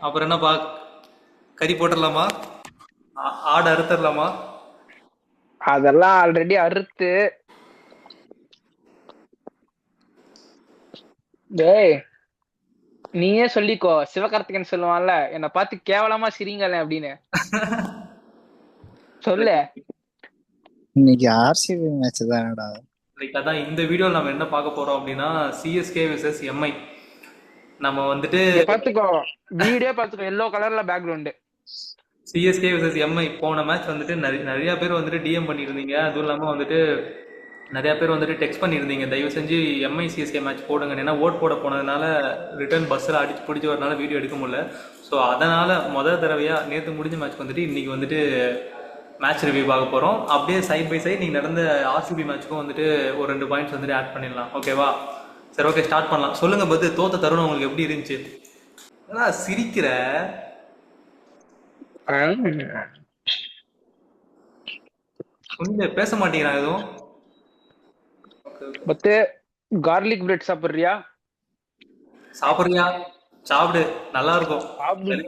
அப்புறம் என்னப்பா, கறி போட்டுடலாமா? ஆடு அறுத்துடலாமா? அதெல்லாம் ஆல்ரெடி அறுத்து. டேய், நீயே சொல்லிக்கோ. சிவகார்த்திகேயன் சொல்லுவான்ல, என்னை பார்த்து கேவலமா சிரிங்கல அப்படின்னு. சொல்லு. இன்னைக்கு ஆர்சிபி மேட்ச் தானடா. லைக் அதான் இந்த வீடியோவில் நம்ம என்ன பார்க்க போறோம் அப்படின்னா, சிஎஸ்கே vs எம்ஐ. நம்ம வந்துட்டு இங்க பாத்துக்கோ, வீடியோ பாத்துக்கோ, எல்லோ கலர்ல பேக்ரவுண்டு. சிஎஸ்கே vs எம்ஐ போன மேட்ச் வந்துட்டு நிறைய பேர் வந்துட்டு டிஎம் பண்ணியிருந்தீங்க. அதுவும் இல்லாமல் வந்துட்டு நிறைய பேர் வந்துட்டு டெக்ஸ்ட் பண்ணியிருந்தீங்க, தயவு செஞ்சு எம்ஐ சிஎஸ்கே மேட்ச் போடுங்க. ஏன்னா ஓட் போட போனதுனால ரிட்டர்ன் பஸ்ஸில் அடிச்சு பிடிச்சி வரனால வீடியோ எடுக்க முடியல. ஸோ அதனால் முதல் தடவையாக நேற்று முடிஞ்ச மேட்ச் வந்துட்டு இன்றைக்கி வந்துட்டு மேட்ச் ரிவ்யூ பார்க்க போகிறோம். அப்படியே சைட் பை சைட் நீங்கள் நடந்த ஆர்சிபி மேட்ச்சுக்கும் வந்துட்டு ஒரு 2 பாயிண்ட்ஸ் வந்துட்டு ஆட் பண்ணிடலாம். ஓகேவா? சரி, ஓகே, ஸ்டார்ட் பண்ணலாம். சொல்லுங்கள் பத்து, தோத்த தருணம் உங்களுக்கு எப்படி இருந்துச்சு? அதான் சிரிக்கிற. கொஞ்சம் பேச மாட்டேங்கிறாங்க எதுவும். பத்து, கார்லிக் பிரெட் சாப்பிடுறியா? சாப்பிட்றியா? சாப்பிடு, நல்லா இருக்கும்.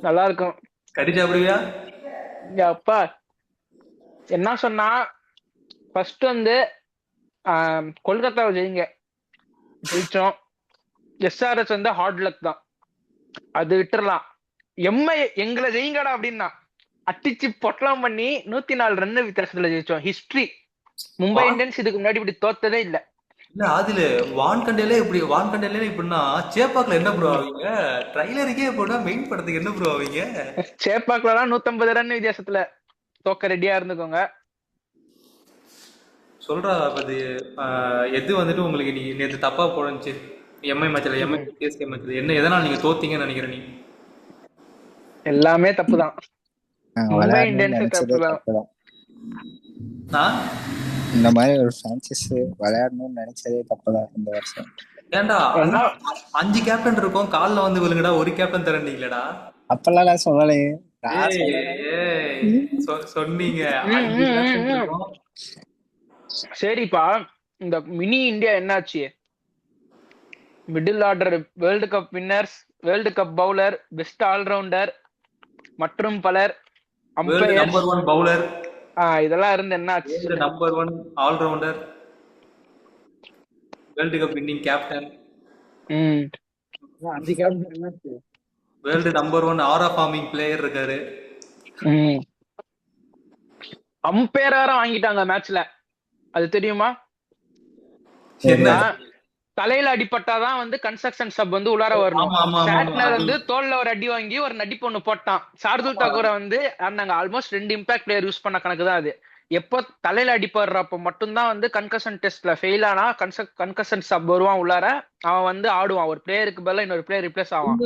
நல்லா இருக்கும். கறி சாப்பிடுவியா? அப்பா என்ன சொன்னா, ஃபர்ஸ்ட் வந்து கொல்கத்தாவை ஜெயிச்சோம். எஸ்ஆர்எஸ் வந்து ஹார்ட் லக் தான், அது விட்டுறலாம். எம்ஐ எங்களை ஜெயிங்கடா அப்படின்னா அட்டிச்சு பொட்டலாம் பண்ணி 104 ரன் வித்தியாசத்துல ஜெயிச்சோம். ஹிஸ்டரி. மும்பை இந்தியன்ஸ் இதுக்கு முன்னாடி இப்படி தோத்ததே இல்ல. இல்ல அதுல வான்கண்டையிலே இப்படின்னா சேப்பாக்குல என்ன ப்ரோ ஆவீங்க? ட்ரைலருக்கே போனா மெயின் படத்துக்கு என்ன ப்ரோ ஆவீங்க? சேப்பாக்குலாம் 150 ரன் வித்தியாசத்துல தோக்க ரெடியா இருந்துக்கோங்க. சொல்றா அது. எது வந்துட்டு உங்களுக்கு நீ நேற்று தப்பா போனுச்சு எம்ஐ மேட்ச்ல, எம்ஐ சிஎஸ்கே மேட்ச்ல என்ன எதனால நீங்க தோத்தீங்கன்னு நினைக்கிற நீ? எல்லாமே தப்புதான். மும்பை விளையாடணும்னு இந்தியன்ஸ் நினைச்சதே தப்புதான். தப்புதான். இந்த மாதிரி ஒரு பிரான்சைஸ் விளையாடணும்னு நினைச்சதே தப்புதான் இந்த வருஷம். ஏன்டா 5 கேப்டன் இருக்கும், காலில் வந்து விழுங்கடா, ஒரு கேப்டன் தரண்டீங்களடா. அப்பெல்லாம் நான் சொல்லலையே. சொன்னீங்க 5 கேப்டன் இருக்கும். சரிப்பா, இந்த மினி இந்தியா என்னாச்சு? Middle order, world cup winners, world cup bowler, best allrounder மற்றும் பலர், அம்பையர், நம்பர் 1 பவுலர், இதெல்லாம் இருந்து என்னாச்சு? Number 1 allrounder, world cup winning captain, 5 captain என்னாச்சு? World number 1 aura farming player இருக்காரு. அம்பையர் வேற வாங்கிட்டாங்க மேட்ச்ல, அது தெரியுமா? தலையில அடிப்பட்டாதான் வந்து கன்ஸ்ட்ரக்ஷன் சப் வந்து உள்ளார வரணும். சாட்னர் வந்து தோல்ல ஒரு அடி வாங்கி ஒரு நடிப்பு ஒண்ணு போட்டான். சார்துல் தாக்கூரை வந்து ஆல்மோஸ்ட் 2 இம்பாக்ட் பிளேயர் யூஸ் பண்ண கணக்கு தான் அது. எப்போ தலையில அடிப்படுறப்ப மட்டும்தான் வந்து கன்கஷன் டெஸ்ட்ல ஃபெயில் ஆனா கன்கஷன் சப் வருவான் உள்ளார, அவன் வந்து ஆடுவான். ஒரு பிளேயருக்கு பதிலா இன்னொரு பிளேயர் ரிப்ளேஸ் ஆவான்.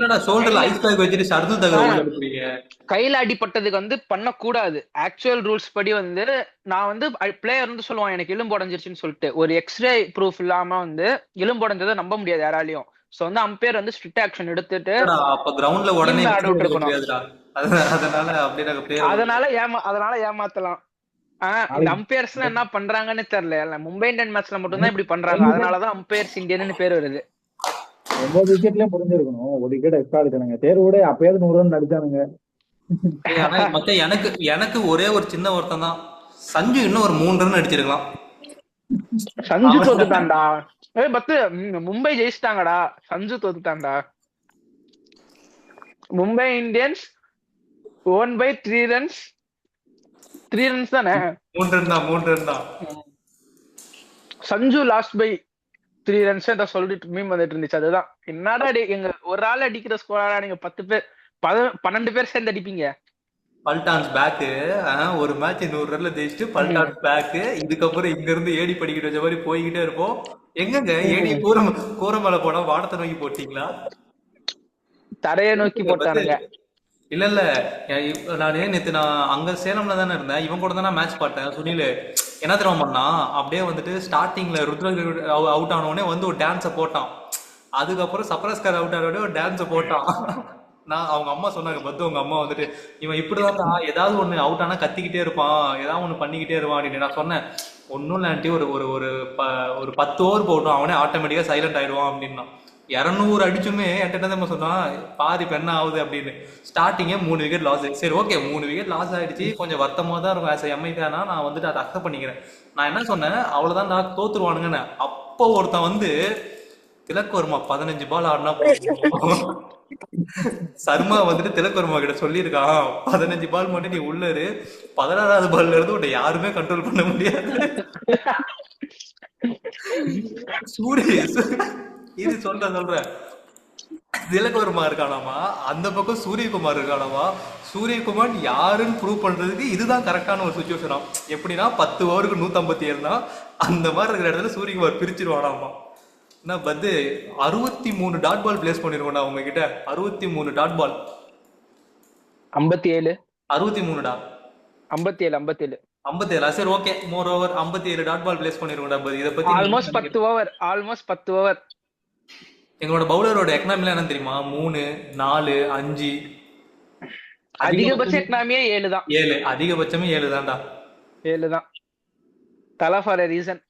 கையில அடிப்பட்டதுக்கு வந்து பண்ணக்கூடாது. ஆக்சுவல் ரூல்ஸ் படி வந்து நான் வந்து பிளேயர் வந்து சொல்லுவான் எனக்கு எலும்பு உடஞ்சிருச்சுன்னு சொல்லிட்டு, ஒரு எக்ஸ்ரே ப்ரூஃப் இல்லாம வந்து எலும்பு உடஞ்சதை நம்ப முடியாது யாராலையும். சோ வந்து அம்பையர் வந்து ஸ்ட்ரிக்ட் ஆக்ஷன் எடுத்துட்டு கிரவுண்ட்ல உடனே ஆட விட்டுருக்கணும். அதனால ஏமாத்தலாம். இந்த அம்பையர்ஸ் என்ன பண்றாங்கன்னு தெரியல. மும்பை இந்தியன் மேட்ச்ல மட்டும்தான் இப்படி பண்றாங்க. அதனாலதான் அம்பையர்ஸ் இந்தியன்னு பேர் வருது. 9 விக்கெட்லயும் புரிஞ்சிருக்கணும். ஒரு விக்கெட் எக்ஸ்ட்ரா அடிச்சானுங்க. தேர்வோட அப்பயாவது 100 ரன் அடிச்சானுங்க. எனக்கு ஒரே ஒரு சின்ன வருத்தம் தான், சஞ்சு இன்னும் ஒரு 3 ரன் அடிச்சிருக்கலாம். சஞ்சு தோத்துட்டான்டா. பத்து, மும்பை ஜெயிச்சிட்டாங்கடா, சஞ்சு தோத்துட்டான்டா. Mumbai Indians won by 3 runs. 3 runs தானே? 3 ரன் தான். சஞ்சு லாஸ்ட் பை 3 runs சொல்லிட்டு மீம் வந்துட்டு இருந்துச்சு. அதுதான் என்னடா எங்க ஒரு ஆள் அடிக்கிற ஸ்கோரா நீங்க 10 பேர் 12 பேர் சேர்ந்து அடிப்பீங்க. பல்டான்ஸ் பேக் ஒரு மேட்ச் 100 ரன்ல ஜெயிச்சுட்டு பல்டான்ஸ் பேக். இதுக்கப்புறம் இங்க இருந்து ஏடி படிக்கிட்டு வச்ச மாதிரி போய்கிட்டே இருப்போம். எங்கங்க ஏடி கூரை மேல போனா வானத்தை நோக்கி போட்டீங்களா? தரைய நோக்கி போட்டானுங்க. இல்ல நானே நேத்து அங்க சேலம்ல தானே இருந்தேன், இவன் கூட தானே மேட்ச் பார்த்தேன். சுனில் என்ன தெரியுமா பண்ணா, அப்படியே வந்துட்டு ஸ்டார்டிங்ல ருத்ர அவுட் ஆனோடனே வந்து ஒரு டான்ஸை போட்டான். அதுக்கப்புறம் சப்ரஸ்கர் அவுட் ஆனோடனே ஒரு டான்ஸை போட்டான். நான் அவங்க அம்மா சொன்னாங்க, பத்து உங்க அம்மா வந்துட்டு இவன் இப்படிதான் ஏதாவது ஒண்ணு அவுட் ஆனா கத்திக்கிட்டே இருப்பான், ஏதாவது ஒண்ணு பண்ணிக்கிட்டே இருப்பான் அப்படின்னு. நான் சொன்னேன் ஒன்னும் இல்லாட்டி ஒரு ஒரு ஒரு 10 ஓவர் போட்டோம், அவனே ஆட்டோமேட்டிக்கா சைலண்ட் ஆயிடுவான் அப்படின்னா. 200 அடிச்சுமே என்கிட்ட தான் சொன்னான் பாதி இப்ப என்ன ஆகுது அப்படின்னு. ஸ்டார்டிங்கே 3 விக்கெட் லாஸ். சரி ஓகே 3 விக்கெட் லாஸ் ஆயிடுச்சு, கொஞ்சம் வருத்தமா தான் இருக்கும் ஆஸ் எம்ஐ ஃபேனா. நான் வந்துட்டு அதை அக்செப்ட் பண்ணிக்கிறேன். நான் என்ன சொன்னேன், அவ்வளவுதான் நான் தோத்துருவானுங்கன்னு. அப்போ ஒருத்தன் வந்து திலக் வர்மா 15 பால் ஆடினா போதும். சர்மா வந்துட்டு திலக் வர்மா கிட்ட சொல்லியிருக்கான் 15 பால் மட்டும் நீ உள்ள இரு, 16வது பால்ல இருந்து உன்னை யாருமே கண்ட்ரோல் பண்ண முடியாது. சூரிய இது சொல்றேன். திலக் வர்மா இருக்கானாமா, அந்த பக்கம் சூரியகுமார் இருக்கானாமா. சூரியகுமார் யாருன்னு ப்ரூவ் பண்றதுக்கு இதுதான் கரெக்டான ஒரு சுச்சுவேஷனா. எப்படின்னா 10 ஓவருக்கு 157 தான், அந்த மாதிரி இருக்கிற இடத்துல சூரியகுமார் பிரிச்சிருவானாமா. என்ன பத்து 63 டாட் பால் பிளேஸ் பண்ணிருக்கோம்டா உங்க கிட்ட. 63 டாட் பால். 57 63டா 57 57. சரி okay, more over 57 dot ball plays பண்ணிருக்கோம்டா. இதை பத்தி ஆல்மோஸ்ட் 10 ஓவர். எங்களோட பவுலரோட எக்கனாமிலாம் என்ன தெரியுமா? 3, 4, 5. அதிகபட்ச எக்கனாமியே 7 தான். 7, அதிகபட்சமே 7 தான்டா. 7 தான். தலா ஃபார் a ரீசன்.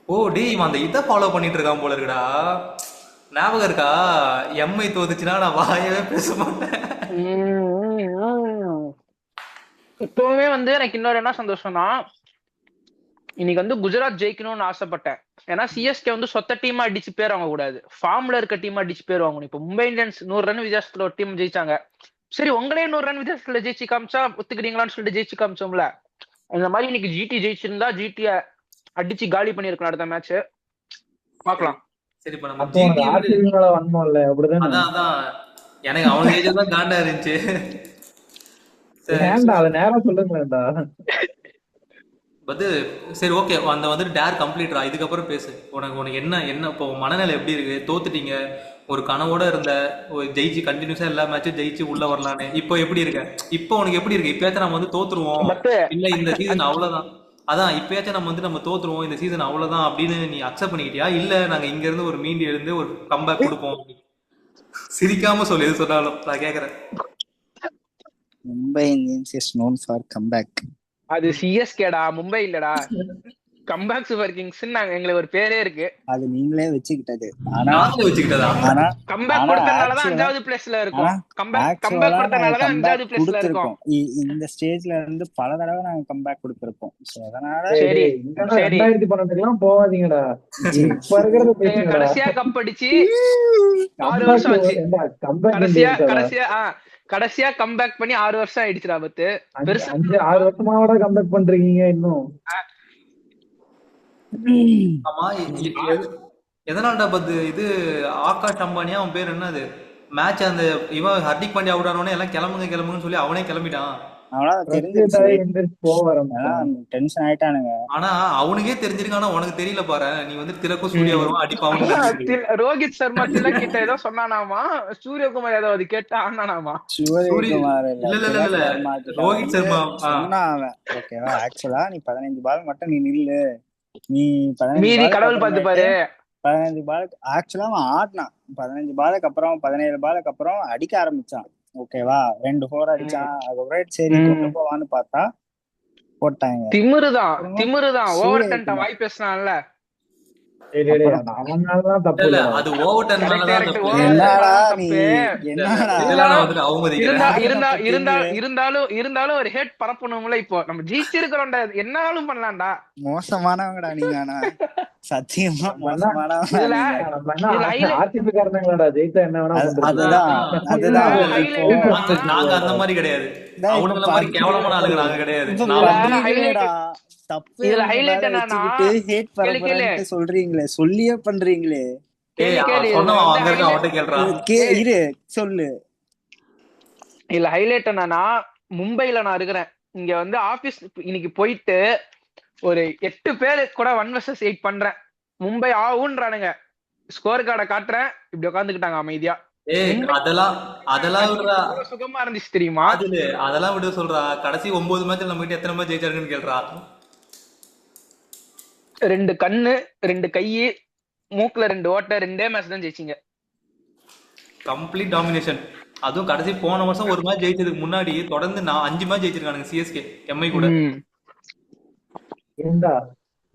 ஓ டேய், இவன் அந்த இதை ஃபாலோ பண்ணிட்டு இருக்கான் போல இருக்குடா. ஞாபகம் இருக்கா? எம்ஐ தோத்துச்சுன்னா நான் வாயவே பேச மாட்டேன். இப்பவுமே வந்து எனக்கு இன்னொரு என்ன சந்தோஷம்னா, இன்னைக்கு வந்து குஜராத் ஜெயிக்கணும்னு ஆசைப்பட்டேன். ஏன்னா சிஎஸ்கே வந்து சொத்த டீமா அடிச்சு பேர் வாங்க கூடாது, ஃபார்ம்ல இருக்க டீமா அடிச்சு பேர் வாங்கணும். இப்ப மும்பை இந்தியன்ஸ் 100 ரன் வித்தியாசத்துல ஒரு டீம் ஜெயிச்சாங்க. சரி உங்களே 100 ரன் வித்தியாசத்துல ஜெயிச்சு காமிச்சா ஒத்துக்கிறீங்களான்னு சொல்லிட்டு ஜெயிச்சு காமிச்சோம்ல. இந்த மாதிரி இன்னைக்கு ஜிடி ஜெயிச்சிருந்தா ஜிடிய அடிச்சு காலி பண்ணிருக்கணும் அடுத்த மேட்ச். பாக்கலாம். சரி இப்ப நம்ம அப்போ உனக்கு ஆர்சிபி மேல வன்மம்ல, அப்படிதானே? அதான் எனக்கு அவனுக்கு ஜெயிச்சதான் காண்டா இருந்துச்சு. ஏன்டா அதை நேரம் சொல்லுங்களேன்டா. சரி ஓகே, அந்த வந்துட்டு டேர் கம்ப்ளீட்ரா. இதுக்கப்புறம் பேசு. உனக்கு என்ன இப்போ மனநிலை எப்படி இருக்கு? தோத்துட்டீங்க, ஒரு கனவோட இருந்த, ஜெயிச்சு கண்டினியூஸா எல்லா மேட்சும் ஜெயிச்சு உள்ள வரலான்னு. இப்போ எப்படி இருக்க? இப்போ உனக்கு எப்படி இருக்கு? இப்பயாச்சும் நம்ம வந்து தோத்துருவோம், இல்ல இந்த சீசன் அவ்வளவுதான், அதான் இப்பயாச்சும் நம்ம தோத்துருவோம் இந்த சீசன் அவ்வளவுதான் அப்படின்னு நீ அக்செப்ட் பண்ணிக்கிட்டியா? இல்ல நாங்க இங்க இருந்து ஒரு மீண்டு எழுந்து ஒரு கம்பேக் கொடுப்போம்? சிரிக்காம சொல்லு, எது சொன்னாலும் நான் கேக்குறேன். Mumbai Indians is known for comeback. அது சிஎஸ்கேடா, மும்பை இல்லடா. கம்பேக் சூப்பர் கிங்ஸ் நாங்க எங்களுக்கு ஒரு பேரே இருக்கு. அது நீங்களே வச்சுக்கிட்டது. நாங்களே வச்சுக்கிட்டதா? ஆனா கம்பேக் கொடுத்தனாலதான் 5வது பிளேஸ்ல இருக்கும். கம்பேக் கொடுத்தனாலதான் 5வது பிளேஸ்ல இருக்கும். இந்த ஸ்டேஜ்ல இருந்து பல தடவை நாங்க கம்பேக் கொடுத்திருப்போம். அதனால சரி 2012 போவாதீங்கடா. இப்ப இருக்கிறது பேசுங்கடா. கடைசியா கப் அடிச்சு 6 வருஷம் ஆச்சு. கடைசியா கம்பேக் பண்ணி 6 வருஷம் ஆயிடுச்சுடா. 5-6 வருஷமாவோட கம்பேக் பண்றீங்க இன்னும். ஆமா, எதனால்டா பத்து இது ஆகாஷ் அம்பானியா அவன் பேர் என்னது, மேட்ச் அந்த இவன் ஹர்திக் பாண்டியா அவுட் ஆனோடனே எல்லாம் கிளம்புங்கன்னு சொல்லி அவனே கிளம்பிட்டான். டென்ஷன் ஆயிட்டானுங்க. ஆனா அவனுக்கே தெரிஞ்சிருக்கு, ஆனா உனக்கு தெரியல பாரு. நீ வந்து திலக்கும் சூர்யா வரும் அடிப்பாங்க. ரோஹித் சர்மா திலக் கிட்ட ஏதோ சொன்னானாமா, சூரியகுமார் யாதவ் அது கேட்டா ஆனானாமா. சூரியகுமார் இல்ல ரோஹித் சர்மா சொன்னான். ஓகேவா, ஆக்சுவலா நீ 15 பால் மட்டும் நீ நில்லு, நீ மீதி கடவுள் பார்த்து பாரு. 15 பாலுக்கு ஆக்சுவலா அவன் ஆடினான். 15 பாலுக்கு அப்புறம் 17 பாலுக்கு அப்புறம் அடிக்க ஆரம்பிச்சான். ஓகேவா, 2 4 அடிச்சான். அதுக்கப்புறம் சரி கொண்டு போவான்னு பார்த்தா போட்டாங்க. திமிருதான் ஓவர் டென்ட் வாய் பேசினான்ல. அது ஓவர் டென் இருந்தாலும் ஒரு ஹேட் பரப்பணும்ல. இப்போ நம்ம ஜெயிச்சிருக்கிறோம்டா, என்னாலும் பண்ணலாம்டா. மோசமானவங்கடா நீங்க, ஆனா சத்தியமா நாங்க அந்த மாதிரி கிடையாது. கேவலமான ஆளுங்க நாங்க கிடையாது. சொல்றீங்களே, சொல்லியே பண்றீங்களே. சொல்லு. இல்ல ஹைலைட் என்னன்னா, மும்பைல நான் இருக்கிறேன். இங்க வந்து ஆபீஸ் இன்னைக்கு போயிட்டு ஒரு 8 பேரு கூட 1 vs 8 பண்றேன். மும்பை ஆவுன்றானுங்க. ஸ்கோர் கார்டை காட்டுறேன், இப்படி உட்காந்துக்கிட்டாங்க அமைதியா. அதெல்லாம் சுகமா இருந்துச்சு தெரியுமா? அதெல்லாம் விட சொல்றா. கடைசி 9 மேட்ச்ல நம்ம கிட்ட எத்தனை மேட்ச் ஜெயிச்சாருன்னு கேள்றா. 2 கண்ணு 2 கை மூக்குல 2 ஓட்டை, 2 மேட்ச் தான் ஜெயிச்சிங்க. Complete domination. அதுவும் கடைசி போன வருஷம் ஒரு மேட்ச் ஜெயிச்சதுக்கு முன்னாடி தொடர்ந்து 5 மேட்ச் ஜெயிச்சிருக்கானுங்க சிஎஸ்கே எம்ஐ கூட.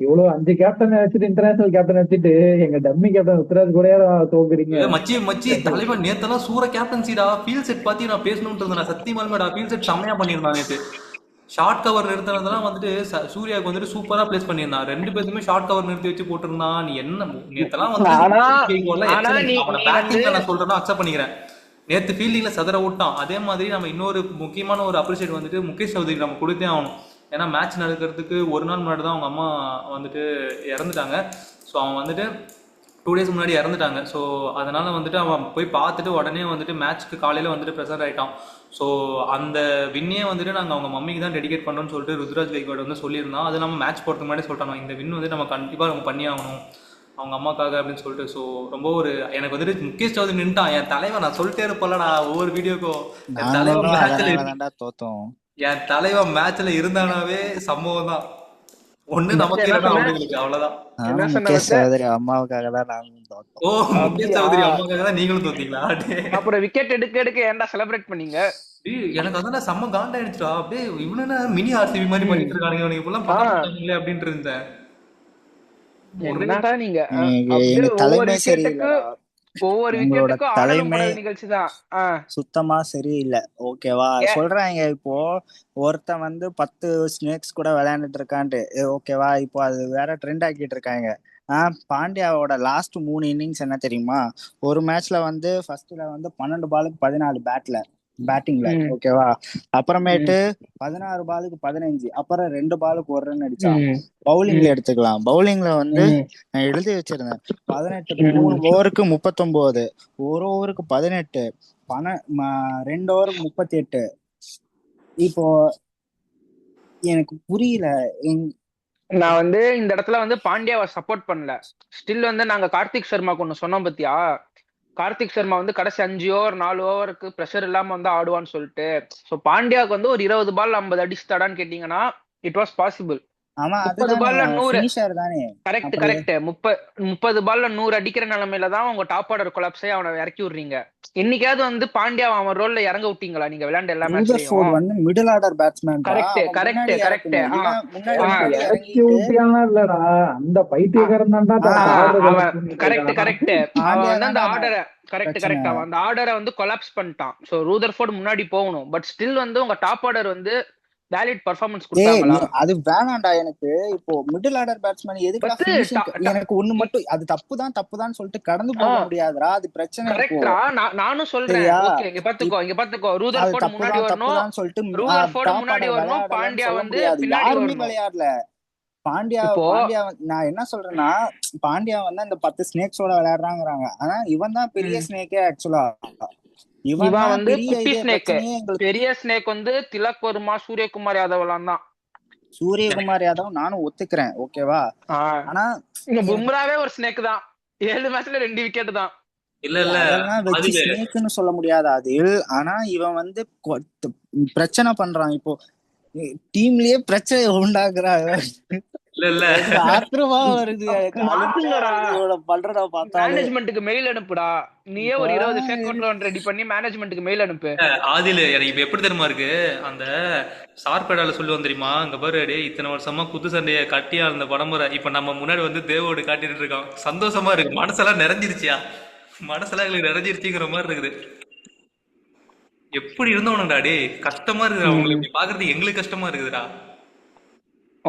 இவ்வளவு 5 கேப்டன் வச்சுட்டு இன்டர்நேஷனல் கேப்டன் வச்சுட்டு எங்க டம்மி கேப்டன் ருத்ராஜ் கூட தோக்குறீங்க. மச்சி மச்சி தலைவன் நேத்தெல்லாம் சூற கேப்டன்சிடா. ஃபீல் செட் பத்தி நான் பேசணும்னு இருந்தேன் சத்தியமாலுமேடா. ஃபீல் செட் செம்மையா பண்ணியிருந்தான் நேத்து. ஷார்ட் கவர் நிறுத்தினதெல்லாம் வந்துட்டு சூர்யாவுக்கு வந்துட்டு சூப்பரா பிளேஸ் பண்ணியிருந்தான். 2 பேருமே ஷார்ட் கவர் நிறுத்தி வச்சு போட்டிருந்தான். நீ என்ன நேத்தெல்லாம் வந்து அவனை பேட்டிங்ல நான் சொல்றேன்னா அக்செப்ட் பண்ணிக்கிறேன். நேத்து ஃபீல்டிங்ல சதற ஓட்டான். அதே மாதிரி நம்ம இன்னொரு முக்கியமான ஒரு அப்ரிஷியேட் வந்துட்டு முகேஷ் சௌத்ரி நம்ம கொடுத்தே ஆகணும். ஏன்னா மேட்ச் நடக்கிறதுக்கு ஒரு நாள் முன்னாடி தான் அவங்க அம்மா வந்துட்டு இறந்துட்டாங்க. ஸோ அவன் வந்துட்டு 2 days முன்னாடி இறந்துட்டாங்க. ஸோ அதனால வந்துட்டு அவன் போய் பார்த்துட்டு உடனே வந்துட்டு மேட்ச்க்கு காலையில் வந்துட்டு ப்ரெசென்ட் ஆகிட்டான். ஸோ அந்த வின்னையே வந்துட்டு நாங்கள் அவங்க மம்மிக்கு தான் டெடிகேட் பண்ணோம்னு சொல்லிட்டு ருத்ராஜ் கைக்வாட் வந்து சொல்லியிருந்தோம். அது நம்ம மேட்ச் போகிறதுக்கு முன்னாடி சொல்லிட்டாங்க இந்த வின் வந்து நம்ம கண்டிப்பாக நம்ம பண்ணி ஆகணும் அவங்க அம்மாக்காக அப்படின்னு சொல்லிட்டு. ஸோ ரொம்ப ஒரு எனக்கு வந்துட்டு முகேஷ் சௌத்ரி நின்ட்டான். என் தலைவன் நான் சொல்லிட்டே இருப்பேன்லடா ஒவ்வொரு வீடியோக்கும். என் தலைவன் மேட்ச்ல இருந்தானாவே சம்பவம் தான். ஒண்ணு நமக்கு அவ்வளவுதான். முகேஷ் சௌத்ரி அம்மாவுக்காக தான் நாங்களும் தோத்தோம். ஓ முகேஷ் சௌத்ரி அம்மாவுக்காக தான் நீங்களும் தோத்தீங்களா? அப்புறம் விக்கெட் எடுக்க ஏன்டா செலிப்ரேட் பண்ணீங்க? எனக்கு அதான் செம்ம காண்டாயிடுச்சுடா. அப்படியே இவனு மினி ஆர்சிபி மாதிரி பண்ணிட்டு இருக்கானுங்க இவனுக்கு இப்பெல்லாம் பார்க்கல அப்படின்ட்டு இருந்தேன். என்னடா நீங்க எங்க தலைமை சரியில்லை. ஒவ்வொரு விக்கெட்டுக்கும் தலைமை நிகழ்ச்சி தான் சுத்தமா சரியில்லை. ஓகேவா சொல்றாங்க. இப்போ ஒருத்தன் வந்து 10 ஸ்னேக்ஸ் கூட விளையாண்டுட்டு இருக்கான்ட்டு. ஓகேவா இப்போ அது வேற ட்ரெண்ட் ஆக்கிட்டு இருக்காங்க. பாண்டியாவோட லாஸ்ட் 3 இன்னிங்ஸ் என்ன தெரியுமா? ஒரு மேட்ச்ல வந்து ஃபர்ஸ்ட்ல வந்து 12 பாலுக்கு 14 பேட்டிங்ல. ஓகேவா அப்புறமேட்டு 16 பாலுக்கு 15, அப்புறம் 2 பாலுக்கு 1 ரன் அடிச்சான். பவுலிங்ல எடுத்துக்கலாம். பவுலிங்ல வந்து நான் எழுதி வச்சிருந்தேன் 18, 3 ஓவருக்கு 39, 1 ஓவருக்கு 18, 2 ஓவருக்கு 38. இப்போ எனக்கு புரியல. நான் வந்து இந்த இடத்துல வந்து பாண்டியாவை சப்போர்ட் பண்ணல. ஸ்டில் வந்து நாங்க கார்த்திக் சர்மாக்கு ஒண்ணு சொன்னோம் பத்தியா? கார்த்திக் சர்மா வந்து கடைசி 5 ஓவர் 4 ஓவருக்கு ப்ரெஷர் இல்லாம வந்து ஆடுவான்னு சொல்லிட்டு. சோ பாண்டியாவுக்கு வந்து ஒரு 20 பால் 50 அடிச்சுட்டாடான்னு கேட்டீங்கன்னா இட் வாஸ் பாசிபிள். 30 பால்ல 100 கரெக்ட் 30 பால்ல 100 அடிக்கிற நிலைமையில தான் உங்க டாப் ஆர்டர் கொலாப்ஸே அவனை இறக்கி விடுறீங்க. என்னைக்காவது வந்து பாண்டியா அவன் ரோல்ல இறங்க விட்டீங்களா நீங்க விளையாண்ட எல்லா மேட்ச்லயும்? வந்து மிடில் ஆர்டர் பேட்ஸ்மேன். கரெக்ட் இல்லடா அந்த பைத்தியக்காரன் தான்டா. கரெக்ட் அவன் வந்து அந்த ஆர்டரை அவன் அந்த ஆர்டரை வந்து கொலாப்ஸ் பண்ணிட்டான். சோ ரூதர்ஃபோர்ட் முன்னாடி போகணும். பட் ஸ்டில் வந்து உங்க டாப் ஆர்டர் வந்து வேலிட் பெர்ஃபார்மன்ஸ் கொடுத்தாங்களா? அது வேணாம்டா எனக்கு. இப்போ மிடில் ஆர்டர் பேட்ஸ்மேன் எதுக்கு? எனக்கு ஒண்ணு மட்டும் அது தப்புதான் சொல்லிட்டு கடந்து போக முடியாதுடா. அது பிரச்சனை. கரெக்ட்டா நானும் சொல்றேன். ஓகே இங்க பாத்துக்கோ ரூதர்ஃபோர்ட் முன்னாடி வரணும் சொல்லிட்டு ரூதர்ஃபோர்ட் முன்னாடி வரணும். பாண்டியா வந்து பின்னாடி வரணும். விளையாடல பாண்டியா நான் என்ன சொல்றேன்னா பாண்டியா வந்து அந்த 10 ஸ்னேக்ஸோட விளையாடுறாங்கறாங்க. ஆனா இவன் தான் பெரிய ஸ்னேக்கே. ஆக்சுவலா இவன் வந்து குட்டி ஸ்னேக். பெரிய ஸ்னேக் வந்து திலக் வர்மா, சூரியகுமார் யாதவ் எல்லாம் தான். சூரியகுமார் யாதவ் நானும் ஒத்துக்கிறேன். ஓகேவா ஆனா பும்ராவே ஒரு ஸ்னேக் தான். 7 மேட்ச்ல 2 விக்கெட் தான். இல்ல ஸ்னேக்னு சொல்ல முடியாது அது. ஆனா இவன் வந்து பிரச்சனை பண்றான். இப்போ டீம்லயே பிரச்சனை உண்டாக்குறாங்க. மேனேஜ்மென்ட்க்கு மெயில் அனுப்புடா. நீயே ஒரு 20 ஃபேக் அக்கவுண்ட் ரெடி பண்ணி மேனேஜ்மென்ட்க்கு மெயில் அனுப்பு. ஆதில எனக்கு இப்ப எப்படி தெரியுமா இருக்கு? அந்த சார்பேடால சொல்லுவோம் தெரியுமா? அங்க பாரு டேய் இத்தனை வருஷமா குத்து சண்டைய கட்டியா இருந்த படமுறை இப்ப நம்ம முன்னாடி வந்து தேவோடு காட்டிட்டு இருக்கான். சந்தோஷமா இருக்கு. மனசெல்லாம் நிறைஞ்சிருச்சியா? மனசெல்லாம் எங்களுக்கு நிறைஞ்சிருச்சுங்கிற மாதிரி இருக்குது. எப்படி இருந்தவனுடா டே. கஷ்டமா இருக்குடா உங்களை இப்படி பாக்குறது. எங்களுக்கு கஷ்டமா இருக்குதுடா.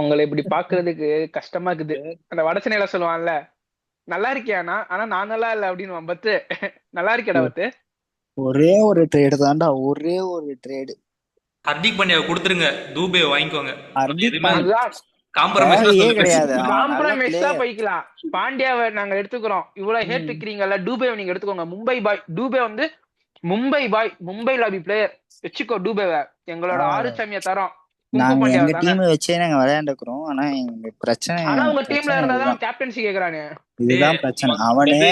உங்களை இப்படி பாக்குறதுக்கு கஷ்டமா இருக்குது. அந்த வடச்சென்னையில சொல்லுவான்ல நல்லா இருக்கியானா ஆனா நான் நல்லா இல்ல அப்படின்னு. பத்து நல்லா இருக்கேடா. பத்து ஒரே ஒரு ட்ரேடு தான்டா. ஒரே ஒரு ட்ரேடு. ஹர்திக் பாண்டியாவை கொடுத்துருங்க. தூபே வாங்கிக்கோங்க. காம்ப்ரமைஸா போய்க்கலாம். பாண்டியாவை நாங்க எடுத்துக்கிறோம். இவ்வளவு ஹேட் வைக்கிறீங்கல்ல. டூபேவை நீங்க எடுத்துக்கோங்க. மும்பை பாய் டூபே வந்து மும்பை லாபி பிளேயர். வச்சுக்கோ டூபேவை. எங்களோட 6 சாமியை தரோம். நாங்க எங்க டீம் வச்சே நாங்க விளையாண்டுக்கிறோம். ஆனா எங்க பிரச்சனை உங்க டீம்ல இருந்தாதான் கேப்டன்சி கேக்குறானே. இதுதான் பிரச்சனை. அவனே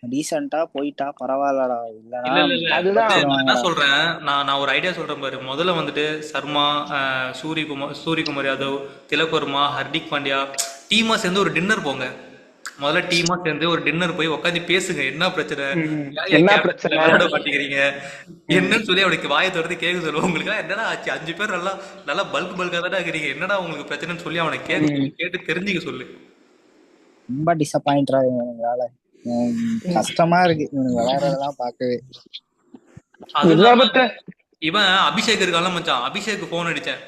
டீசென்ட்டா போயிட்டா பரவாயில்லடா. இல்லனா அதுதான் என்ன சொல்றேன். நான் ஒரு ஐடியா சொல்றேன் பாரு. முதல்ல வந்துட்டு சர்மா, சூரியகுமார் யாதவ், திலக் வர்மா, ஹர்திக் பாண்டியா டீமா சேர்ந்து ஒரு டின்னர் போங்க. முதல்ல டீமா சேர்ந்து ஒரு டின்னர் போய் உட்காந்து பேசுங்க, என்ன பிரச்சனை, ஏன் என்ன கேப்டன்ல பிரச்சனை? விளையாட மாட்டேங்கிறீங்க என்னன்னு சொல்லி அவனுக்கு வாயை திறந்து கேட்க சொல்லுவோம். உங்களுக்கு என்னடா ஆச்சு, 5 பேர் நல்லா நல்லா பல்கா தானே இருக்கிறீங்க, என்னடா உங்களுக்கு பிரச்சனைன்னு சொல்லி அவனை கேட்க சொல்லு, கேட்டு தெரிஞ்சுக்க சொல்லு. ரொம்ப டிசப்பாயிண்டா இவனுக்கு வேலை. கஷ்டமா இருக்கு இவனுக்கு விளையாடுறதெல்லாம் பார்க்கவே. அது இல்லாம விலாபத்தை இவன் அபிஷேக் இருக்கான்ல மச்சான், அபிஷேக் போன் அடிச்சேன்.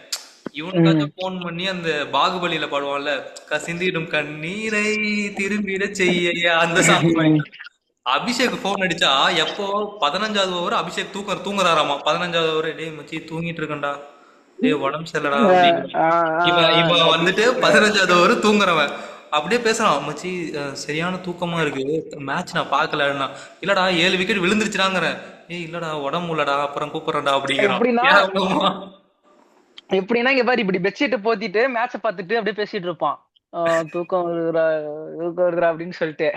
இவனுக்காக போன் பண்ணி அந்த பாகுபலியில பாடுவான்ல, கசிந்திடும் கண்ணீரை திரும்பிட செய்ய அந்த சாங். அபிஷேக் போன் அடிச்சா எப்போ 15வது ஓவர் அபிஷேக் தூங்குறாராமா. 15வது ஓவர், டேய் மச்சி தூங்கிட்டு இருக்கேன்டா, டேய் உடம்பு சரியில்லடா அப்படிங்கிறான். இவன் இவன் வந்துட்டு 15வது ஓவர் தூங்குறவன் அப்படியே பேசுறான், மச்சி சரியான தூக்கமா இருக்கு, மேட்ச் நான் பாக்கலன்னா. இல்லடா 7 விக்கெட் விழுந்துருச்சுடாங்கிறேன். ஏய் இல்லடா உடம்பு இல்லடா, அப்புறம் கூப்பிடுறேன்டா அப்படிங்கிறான். எப்படின்னா ஏன் எப்படின்னா இங்க பாரு, இப்படி பெட்ஷீட் போத்திட்டு மேட்ச பாத்துட்டு அப்படியே பேசிட்டு இருப்பான். தூக்கம் வருதுடா, தூக்கம் வருதுடா அப்படின்னு சொல்லிட்டு.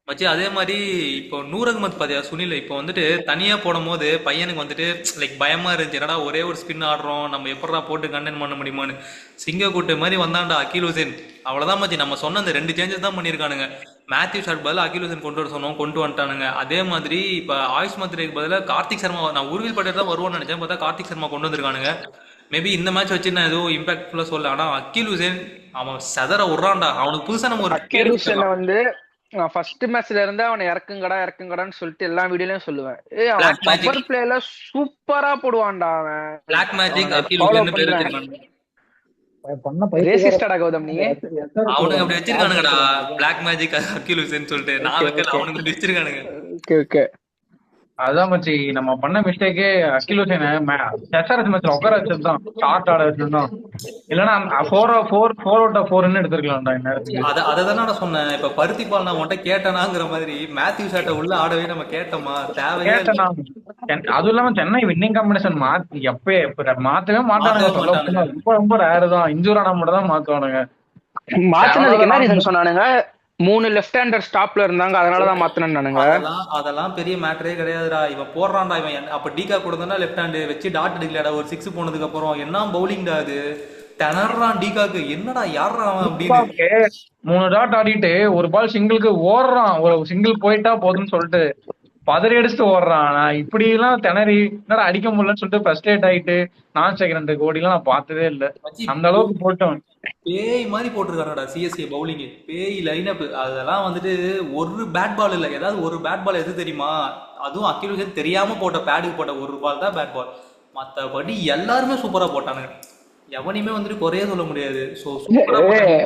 மச்சி அதே மாதிரி இப்போ நூர் அகமத் பாத்தியா சுனில், இப்போ வந்துட்டு தனியா போடும் போது பையனுக்கு வந்துட்டு லைக் பயமா இருந்துச்சு, என்னடா ஒரே ஒரு ஸ்பின் ஆடுறோம், நம்ம எப்படா போட்டு கண்டென்ட் பண்ண முடியுமான்னு. சிங்கக்கூட்டு மாதிரி வந்தான்டா அகில் ஹுசேன். அவ்வளவுதான் மச்சி, நம்ம சொன்ன அந்த 2 சேஞ்சஸ் தான் பண்ணியிருக்கானுங்க. மேத்யூ ஷாட் பதில் அகில் ஹுசேன் கொண்டு வர சொன்னோம், கொண்டு வந்துட்டானுங்க. அதே மாதிரி இப்ப ஆயுஷ் மத்ரேக்கு பதிலாக கார்த்திக் சர்மா, நான் உருவில் பட்டேல் தான் வருவான்னு நினைச்சேன், பார்த்தா கார்த்திக் சர்மா கொண்டு வந்திருக்கானுங்க. மேபி இந்த மேட்ச் வச்சு நான் எதுவும் இம்பாக்ட்ஃபுல்லா சொல்ல, ஆனா அகில் ஹுசேன் அவன் செதற விடுறான்டா. அவனுக்கு புதுசா நம்ம ஒரு பேர் அக்கியூஷனை வந்து ஃபர்ஸ்ட் மேட்ச்ல இருந்து அவனை இறக்குங்கடான்னு சொல்லிட்டு எல்லா வீடியோலயும் சொல்லுவேன். அவன் பிளாக் மேஜிக், பவர் பிளேல சூப்பரா போடுவான்டா அவன். பிளாக் மேஜிக் அவனை அகில் ஃபாலோ ஹுசேன் பேர் பண்றேன். வச்சிருக்கானுங்க. பண்ண பைத்தியக்கார ரேசிஸ்டடா கௌதம் நீ? அவனுங்க அப்படி வச்சிருக்கானுங்கடா, பிளாக் மேஜிக் அகில் ஹுசேன் சொல்லிட்டு. நான் ஓகே வைக்கல, ஓகே அவனுங்க அப்படி வச்சிருக்கானுங்க. Okay okay. அதான் மச்சி நம்ம பண்ண மிஸ்டேக்கே அகில் ஹுசேனை எஸ்ஆர்எஸ் மேட்ச்ல உட்கார வச்சதுதான், ஸ்டார்ட் ஆட வச்சதுதான். இல்லன்னா 4/4 எடுத்திருக்கலாம்டா இந்நேரத்துக்கு. அததானே நான் சொன்னேன். இப்ப பருத்தி பால் நான் உன்கிட்ட கேட்டனாங்கிற மாதிரி மேத்யூ ஷாட்டை உள்ள ஆடவே நம்ம கேட்டோமா, தேவையே இல்லை. கேட்டேனா, அதுவும் இல்லாம சென்னை வின்னிங் காம்பினேஷன் மாத்தவே மாட்டானுங்க. மாத்தவே சொல்ல மாட்டானுங்க. போனா ரொம்ப ரொம்ப ரேரு தான், இன்ஜூர் ஆனா மட்டும் தான் மாத்துவானுங்க. மாத்தினதுக்கு என்ன தேவையில்லாத ரீசன் சொன்னானுங்க? 3 லெஃப்ட் ஹேண்டர் ஸ்டாப்ல இருந்தாங்க, அதனாலதான் மாத்தினானுங்க. அதெல்லாம் பெரிய மேட்டரே கிடையாதுடா. இவன் போடுறான்டா, இவன் அப்ப டீகா கொடுத்தா லெஃப்ட் ஹேண்டு வச்சு டாட் அடிக்கலடா ஒரு 6 போனதுக்கு அப்புறம். என்ன பவுலிங்டா அது, திணறான் டீகாக்கு. என்னடா யாரா அவன் அப்படின்னு. 3 டாட் ஆடிட்டு ஒரு பால் சிங்கிளுக்கு ஓடுறான், ஒரு சிங்கிள் போயிட்டா போதும்னு சொல்லிட்டு பதறி அடிச்சுட்டு ஓடுறான். நான் இப்படி எல்லாம் திணறி என்னடா அடிக்க முடியலன்னு சொல்லிட்டு ஃப்ரஸ்ட்ரேட் ஆயிட்டு நான் செகண்ட் கோடிலாம் நான் பார்த்ததே இல்லை. அந்த அளவுக்கு போட்டோம். பேய் மாதிரி போட்டிருக்கானடா சிஎஸ்கே பவுலிங், பேய் லைனப். அதெல்லாம் வந்துட்டு ஒரு பேட் பால் இல்ல, ஏதாவது ஒரு பேட் பால் எது தெரியுமா, அதுவும் அகில் ஹுசேன் தெரியாம போட்ட பேடுக்கு போட்ட ஒரு பால் தான் பேட் பால். மத்தபடி எல்லாருமே சூப்பரா போட்டானுங்க, எவனையுமே வந்துட்டு குறைய சொல்ல முடியாது. சோ சூப்பரா போட்டானுங்க.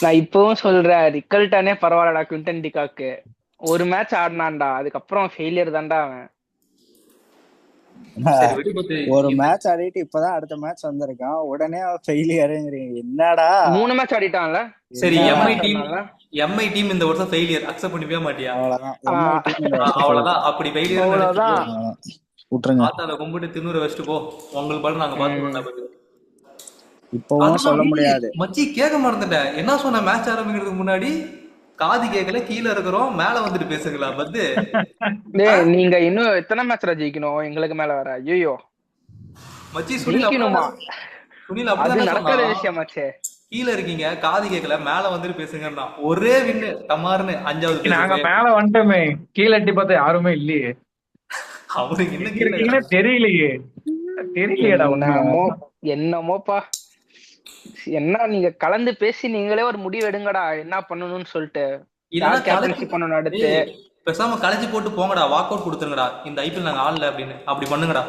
நான் இப்பவும் சொல்றேன், ரிக்கல்டானே பரவாயில்லடா குவிண்டன் டிகாக்கு. ஒரு மேட்ச் ஆடினான்டா, அதுக்கப்புறம் ஃபெயிலியர் தான்டா அவன். சரி வெடிபத்து. ஒரு மேட்ச் ஆடிட்டு இப்பதான் அடுத்த மேட்ச் வந்திருக்கான், உடனே ஃபெயிலியருங்கிறீங்க, என்னடா? 3 மேட்ச் ஆடிட்டான்ல. சரி என்ன? எம்ஐ டீம் இந்த வருஷம் ஃபெயிலியர் அக்செப்ட் பண்ணிக்கவே மாட்டியா? அவ்வளவுதான் MI team இந்த வருஷம் அவ்வளவுதான், அப்படி ஃபெயிலியர் அவ்வளவுதான். அவ்வளவுதான். விட்டுருங்க. ஆத்தால கும்பிட்டு தின்னூரை வச்சுட்டு போ, உங்களுக்கு பாட்டு நாங்க பாத்துக்கோம். இப்பவும் சொல்ல முடியாது. மச்சி கேட்க மறந்துட்டேன், என்ன சொன்ன மேட்ச் ஆரம்பிக்கிறதுக்கு முன்னாடி, காது கேட்கல கீழே இருக்கிறோம் மேல வந்துட்டு பேசுங்களா பத்து. டேய் நீங்க இன்னும் எத்தனை மேட்ச்ல ஜெயிக்கணும் எங்களுக்கு மேல வர? ஐயோ மச்சி சுனில் ஜெயிக்கணுமா? சுனில் அது அப்படிதான் நடக்காத சொன்னா. விஷயமாச்சே. கீழே இருக்கீங்க காது கேட்கல மேல வந்துட்டு பேசுங்கன்னா ஒரே வின்னு டமார்னு 5வது நாங்க மேல வந்துட்டோமே, கீழே எட்டி பார்த்தா யாருமே இல்லையே. அவனுக்கு இன்னும் இருக்கீங்கன்னே தெரியலையே. தெரியலையேடா ஒண்ணு. என்னமோப்பா, என்ன நீங்க கலந்து பேசி நீங்களே ஒரு முடிவு எடுங்கடா, என்ன பண்ணணும்னு சொல்லிட்டு. யார் கேப்டன்ஷிப் பண்ணணும் அடுத்து? பேசாம கலைச்சு போட்டு போங்கடா, வாக் அவுட் கொடுத்துருங்கடா, இந்த ஐபிஎல் நாங்க ஆடல அப்படின்னு அப்படி பண்ணுங்கடா.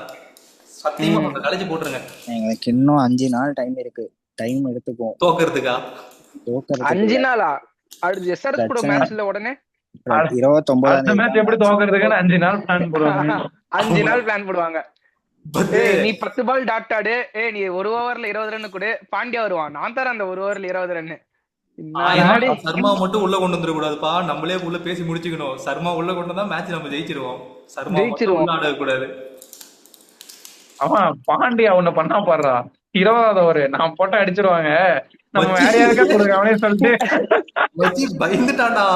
சத்தியமா கொஞ்சம் கலைச்சு போட்டுருங்க. எங்களுக்கு இன்னும் 5 நாள் டைம் இருக்கு, டைம் எடுத்துக்கும் தோக்கறதுக்கா. 5 நாளா? அடுத்து எஸ்ஆர்எஸ் கூட மேட்ச்ல உடனே 29 மேட்ச் எப்படி தோக்குறதுக்குன்னு 5 நாள் பிளான் போடுவாங்க. 5 நாள் பிளான் போடுவாங்க. நீ 10 பால் டாட் ஆடு, நீ ஒரு ஓவர்ல 20 ரன் கூட. பாண்டியா வருவான், நான் தரேன் அந்த ஒரு ஓவர்ல 20 ரன். சர்மா மட்டும் உள்ள கொண்டு வந்துட கூடாதுப்பா, நம்மளே உள்ள பேசி முடிச்சுக்கணும். சர்மா உள்ள கொண்டு வந்தா மேட்ச் நம்ம ஜெயிச்சிருவோம். சர்மா உள்ள ஆட கூடாது. அவன் பாண்டியா ஒண்ணு பண்ணா பாடுறா, 20வது ஓவர் நான் போட்டா அடிச்சிருவாங்க, நம்ம வேற யாருக்கா கொடுங்க அவனே சொல்லிட்டு பயந்துட்டான்டா,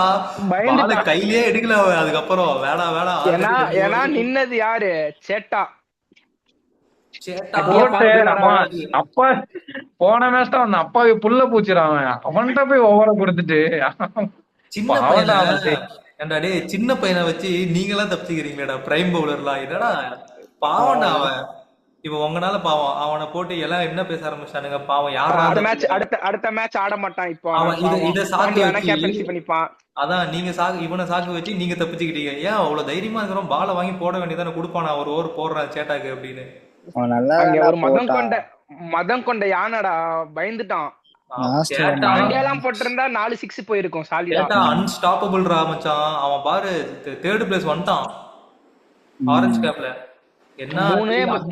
பயந்து கையிலேயே எடுக்கல. அதுக்கப்புறம் வேடா வேடா. ஏன்னா நின்னது யாரு? சேட்டா. அப்பா போன மேட்ச் தான் அப்பாவி புல்ல பூச்சிடான், அவன்கிட்ட போய் ஓவர கொடுத்துட்டு சின்ன பாவம்டா பையனை அவன். ஏன்டா டேய் சின்ன பையனை வச்சு நீங்களாம் தப்பிச்சுக்கிறீங்களேடா பிரைம் பவுலர்லாம் என்னடா பாவம்டா அவன். இவன் உங்கனால பாவம் அவனை போட்டு எல்லாம் என்ன பேச ஆரம்பிச்சானுங்க பாவம் யாரா அடுத்த மேட்ச் தப்பிக்கிறா. அடுத்த மேட்ச் ஆட மாட்டான் இப்போ அவன் இத பாவம். இத சாக்கு பாண்டியா வேணா வச்சு கேப்டன்சி பண்ணிப்பான். அதான் நீங்க சாக்கு இவனை சாக்கு வச்சு நீங்க தப்பிச்சுக்கிட்டீங்க. ஏன் அவ்வளவு தைரியமா இருக்கிறோம் பாலை வாங்கி போட வேண்டியதானே கொடுப்பானா ஒரு ஓவர் போடுறான் சேட்டாக்கு அப்படின்னு. அவன் நல்லா அங்க தான்டா ஒரு போட்டான். மதம் கொண்ட யானடா பயந்துட்டான். லாஸ்ட் சேட்டா பாண்டியாலாம் போட்டிருந்தா 4 6 போயிருக்கும் சாலிடா. சேட்டா அன்ஸ்டாப்பபிள் ரா மச்சான். அவன் பாரு தேர்ட் பிளேஸ் வந்துட்டான் ஆரஞ்சு கேப்ல. என்ன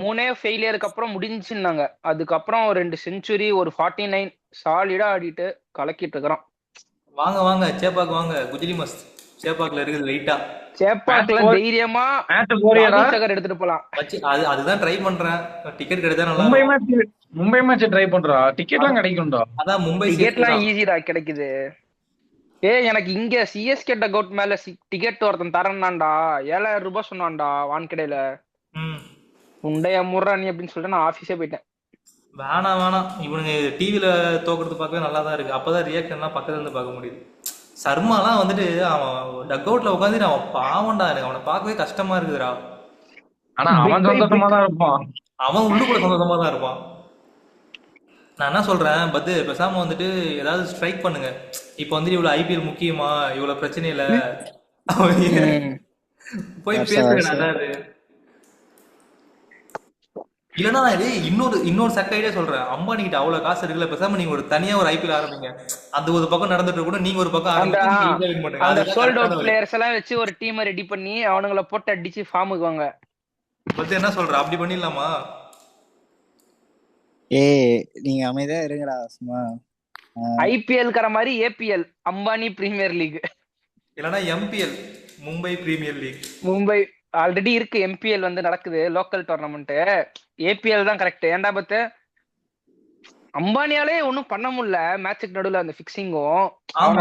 மூணே ஃபெயிலியருக்கு அப்புறம் முடிஞ்சுன்னாங்க. அதுக்கப்புறம் ஒரு 2 செஞ்சுரி ஒரு 49 சாலிடா ஆடிட்டு கலக்கிட்டு இருக்கிறான். வாங்க வாங்க சேப்பாக்கு வாங்க குஜிலி மஸ்த் சேப்பாக்குல இருக்குது லைட்டா சேப்பாக்ல தைரியமா மேட்ச் போறியாடா? ராகுல் சகர் எடுத்துட்டு போலாம். வச்சு அதுதான் ட்ரை பண்றேன். டிக்கெட் கிடைச்சா நல்லா மும்பை இருக்கும். மேட்ச் ட்ரை பண்றா. டிக்கெட்லாம் கிடைக்கும்டா. அதான் மும்பை டிக்கெட்லாம் CSK ஈஸிடா கிடைக்குது. எனக்கு இங்க சிஎஸ்கே டக் மேல டிக்கெட் ஒருத்தன் தரேன்னாண்டா 7,000 ரூபாய் சொன்னான்டா வான்கடையில. ம் உண்டைய முர்றா நீ அப்படின்னு சொல்லிட்டு நான் ஆபீஸே போயிட்டேன். வேணாம் இவனுங்க டிவில தோக்குறது பார்க்கவே நல்லா தான் இருக்கு. அப்பதான் ரியாக்ஷன்லாம் பக்கத்துல இருந்து பார்க்க முடியுது. சர்மாலாம் வந்துட்டு அவன் டக் அவுட்ல உட்காந்துட்டு அவன் பாவம்டா. எனக்கு அவனை பார்க்கவே கஷ்டமா இருக்குதுடா. ஆனா அவன் சந்தோஷமா தான் இருப்பான். அவன் உள்ளுக்குள்ள சந்தோஷமா தான் இருப்பான். நான் என்ன சொல்றேன் பத்து பேசாம வந்துட்டு ஏதாவது ஸ்ட்ரைக் பண்ணுங்க. இப்போ வந்துட்டு இவ்வளவு ஐபிஎல் முக்கியமா இவ்வளவு பிரச்சனை இல்ல போய் பேசுங்க. அதாவது இல்லன்னா இது இன்னொரு சக்க ஐடியா சொல்றேன். அம்பானி கிட்ட அவ்வளவு காசு இருக்குல்ல பேசாம நீங்க ஒரு தனியா ஒரு ஐபிஎல் ஆரம்பிங்க. அந்த ஒரு பக்கம் நடந்துட்டு கூட நீங்க ஒரு பக்கம் ஆரம்பிச்சு அந்த சோல்ட் அவுட் பிளேயர்ஸ் எல்லாம் வச்சு ஒரு டீம் ரெடி பண்ணி அவனுங்களை போட்டு அடிச்சு ஃபார்முக்கு வாங்க. பத்தி என்ன சொல்ற அப்படி பண்ணிடலாமா? நீங்க அமைதியா இருங்கடா சும்மா. ஐபிஎல் கர மாதிரி ஏபிஎல் அம்பானி பிரீமியர் லீக் இல்லனா MPL Mumbai premier league. Mumbai already இருக்கு. எம்பிஎல் வந்து நடக்குது லோக்கல் டோர்னமெண்ட். ஏபிஎல் தான் கரெக்ட். ஏன்டா பத்து அம்பானியாலே ஒன்னும் பண்ண முடியல மேட்சுக்கு நடுவுல அந்த பிக்சிங்கும்.